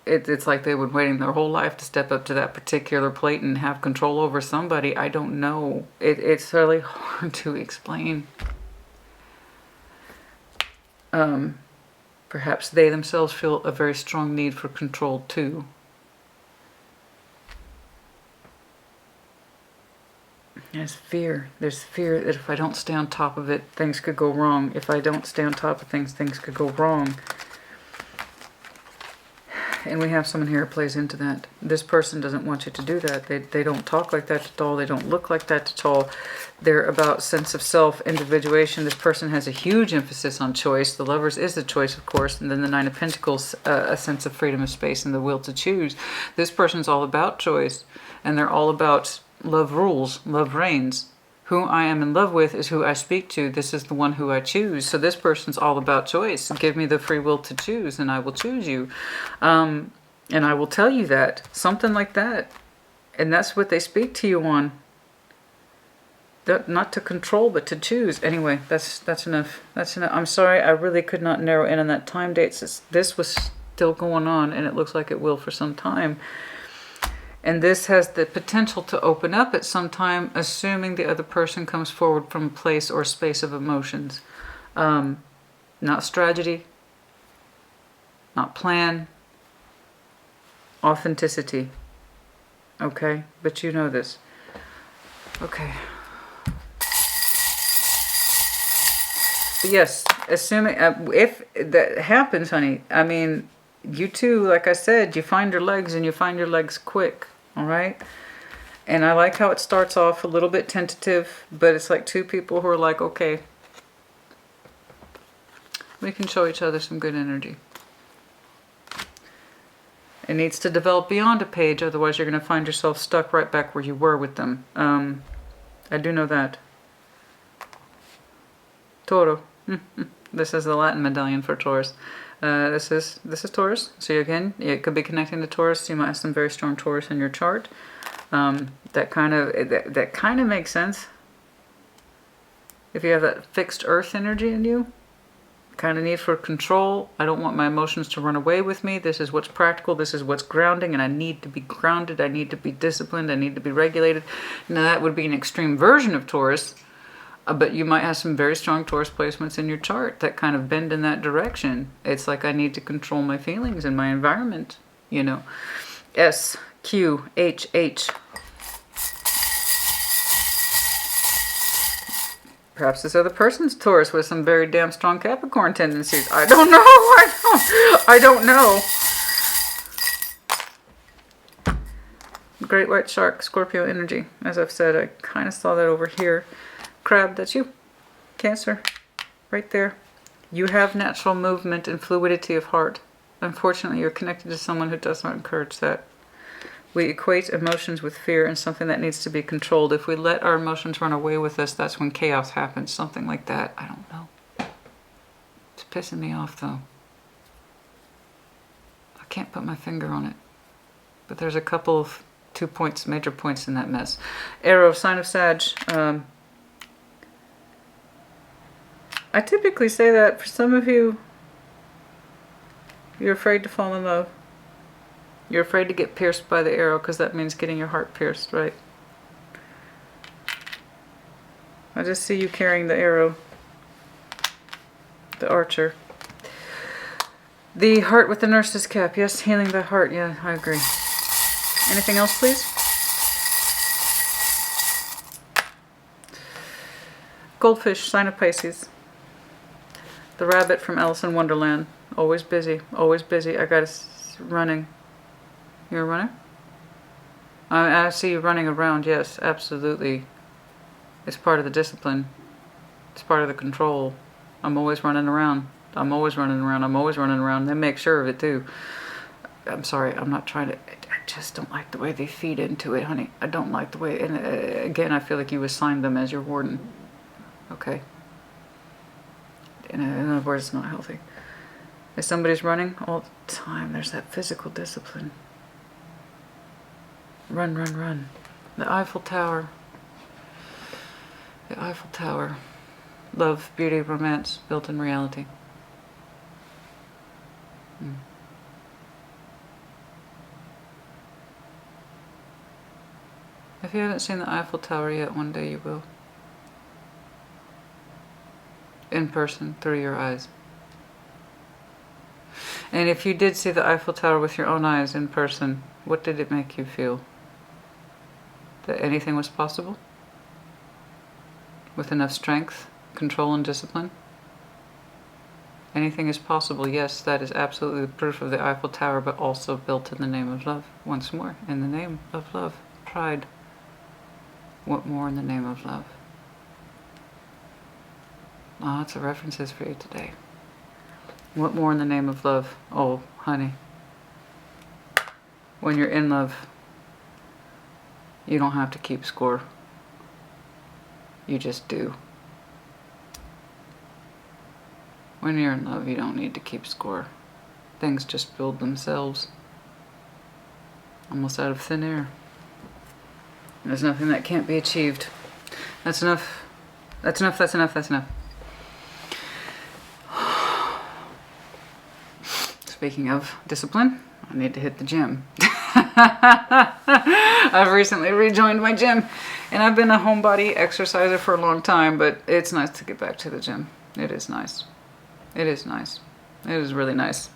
It's like they were waiting their whole life to step up to that particular plate and have control over somebody. I don't know. It's really hard to explain. Perhaps they themselves feel a very strong need for control too. There's fear. There's fear that if I don't stay on top of it, things could go wrong. If I don't stay on top of things, things could go wrong. And we have someone here who plays into that. This person doesn't want you to do that. They don't talk like that at all. They don't look like that at all. They're about sense of self, individuation. This person has a huge emphasis on choice. The Lovers is the choice, of course. And then the Nine of Pentacles, a sense of freedom of space and the will to choose. This person's all about choice. And they're all about love rules, love reigns. Who I am in love with is who I speak to. This is the one who I choose. So this person's all about choice. Give me the free will to choose and I will choose you. And I will tell you that. Something like that. And that's what they speak to you on. Not to control, but to choose. Anyway, that's enough. That's enough. I'm sorry, I really could not narrow in on that time date. This was still going on and it looks like it will for some time. And this has the potential to open up at some time, assuming the other person comes forward from a place or space of emotions. Not strategy, not plan, authenticity. Okay? But you know this. Okay. But yes, assuming, if that happens, honey, I mean, you too, like I said, you find your legs and you find your legs quick. All right. And I like how it starts off a little bit tentative, but it's like two people who are like, okay, we can show each other some good energy. It needs to develop beyond a page, otherwise you're going to find yourself stuck right back where you were with them. I do know that. Toro. This is the Latin medallion for Taurus. This is Taurus. So again, it could be connecting to Taurus. You might have some very strong Taurus in your chart. That kind of makes sense. If you have that fixed earth energy in you, kind of need for control. I don't want my emotions to run away with me. This is what's practical. This is what's grounding, and I need to be grounded. I need to be disciplined. I need to be regulated. Now that would be an extreme version of Taurus, but you might have some very strong Taurus placements in your chart that kind of bend in that direction. It's like I need to control my feelings and my environment, you know. S, Q, H, H. Perhaps this other person's Taurus with some very damn strong Capricorn tendencies. I don't know. I don't know. Great white shark, Scorpio energy. As I've said, I kind of saw that over here. Crab, that's you. Cancer, right there. You have natural movement and fluidity of heart. Unfortunately, you're connected to someone who does not encourage that. We equate emotions with fear and something that needs to be controlled. If we let our emotions run away with us, that's when chaos happens. Something like that. I don't know. It's pissing me off, though. I can't put my finger on it. But there's a couple of major points in that mess. Arrow, sign of Sag. I typically say that for some of you, you're afraid to fall in love. You're afraid to get pierced by the arrow because that means getting your heart pierced, right? I just see you carrying the arrow. The archer. The heart with the nurse's cap. Yes, healing the heart. Yeah, I agree. Anything else, please? Goldfish, sign of Pisces. The rabbit from Alice in Wonderland. Always busy. Always busy. I got running. You're a runner? I see you running around, yes, absolutely. It's part of the discipline. It's part of the control. I'm always running around. I'm always running around. I'm always running around. They make sure of it, too. I'm sorry, I'm not trying to... I just don't like the way they feed into it, honey. I don't like the way... And again, I feel like you assigned them as your warden. Okay. In other words, it's not healthy. If somebody's running all the time, there's that physical discipline. Run, run, run. The Eiffel Tower. The Eiffel Tower. Love, beauty, romance, built in reality. If you haven't seen the Eiffel Tower yet, one day you will. In person, through your eyes. And if you did see the Eiffel Tower with your own eyes in person, what did it make you feel? That anything was possible? With enough strength, control, and discipline? Anything is possible, yes, that is absolutely the proof of the Eiffel Tower, but also built in the name of love. Once more, in the name of love. Pride. What more in the name of love? Lots of references for you today. What more in the name of love? Oh, honey. When you're in love, you don't have to keep score. You just do. When you're in love, you don't need to keep score. Things just build themselves. Almost out of thin air. There's nothing that can't be achieved. That's enough. That's enough, that's enough, that's enough. Speaking of discipline, I need to hit the gym. I've recently rejoined my gym, and I've been a homebody exerciser for a long time, but it's nice to get back to the gym. It is nice. It is nice. It is really nice.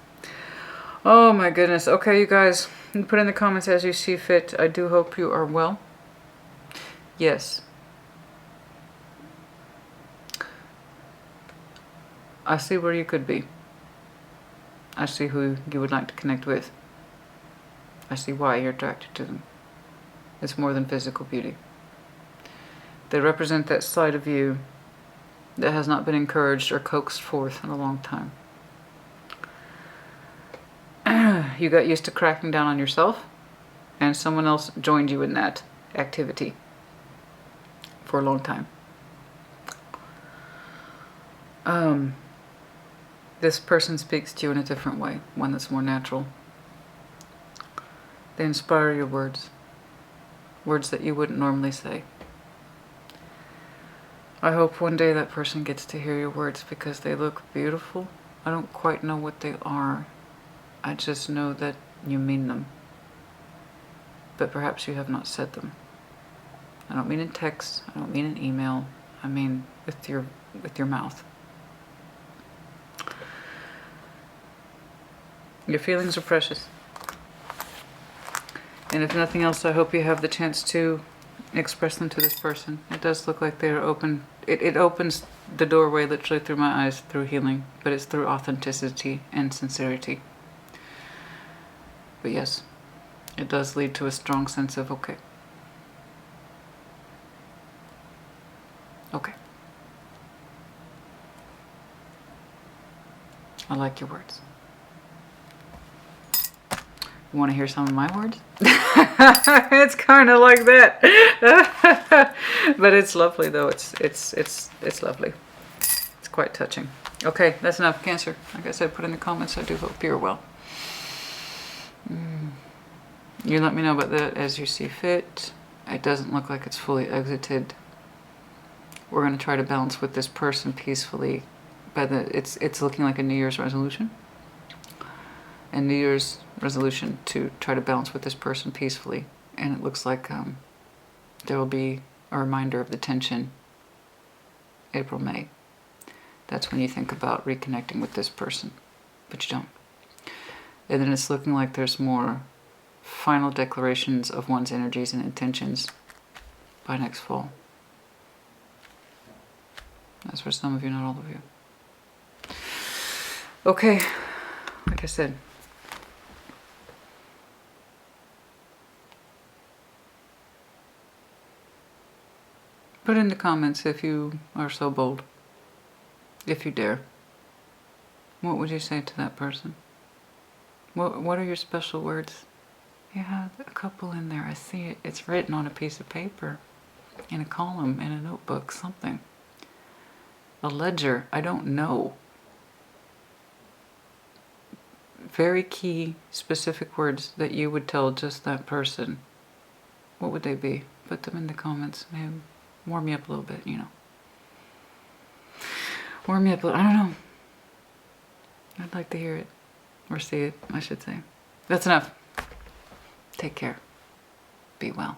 Oh my goodness. Okay, you guys, put in the comments as you see fit. I do hope you are well. Yes. I see where you could be. I see who you would like to connect with. I see why you're attracted to them. It's more than physical beauty. They represent that side of you that has not been encouraged or coaxed forth in a long time. You got used to cracking down on yourself, and someone else joined you in that activity for a long time. This person speaks to you in a different way, one that's more natural. They inspire your words, words that you wouldn't normally say. I hope one day that person gets to hear your words because they look beautiful. I don't quite know what they are. I just know that you mean them. But perhaps you have not said them. I don't mean in text, I don't mean in email, I mean with your mouth. Your feelings are precious. And if nothing else, I hope you have the chance to express them to this person. It does look like they are open. It opens the doorway literally through my eyes, through healing, but it's through authenticity and sincerity. But yes, it does lead to a strong sense of okay. Okay. I like your words. You want to hear some of my words? It's kind of like that. But it's lovely though. It's lovely. It's quite touching. Okay, that's enough. Cancer. Like I said, put in the comments. I do hope you're well. You let me know about that as you see fit. It doesn't look like it's fully exited. We're going to try to balance with this person peacefully. It's looking like a New Year's resolution. A New Year's resolution to try to balance with this person peacefully. And it looks like there will be a reminder of the tension April, May. That's when you think about reconnecting with this person, but you don't. And then it's looking like there's more final declarations of one's energies and intentions by next fall. That's for some of you, not all of you. Okay, like I said, put in the comments if you are so bold, if you dare. What would you say to that person? What are your special words? You have a couple in there. I see it. It's written on a piece of paper, in a column, in a notebook, something. A ledger. I don't know. Very key, specific words that you would tell just that person. What would they be? Put them in the comments. Maybe warm me up a little bit, you know. Warm me up a little. I don't know. I'd like to hear it. Or see it, I should say. That's enough. Take care. Be well.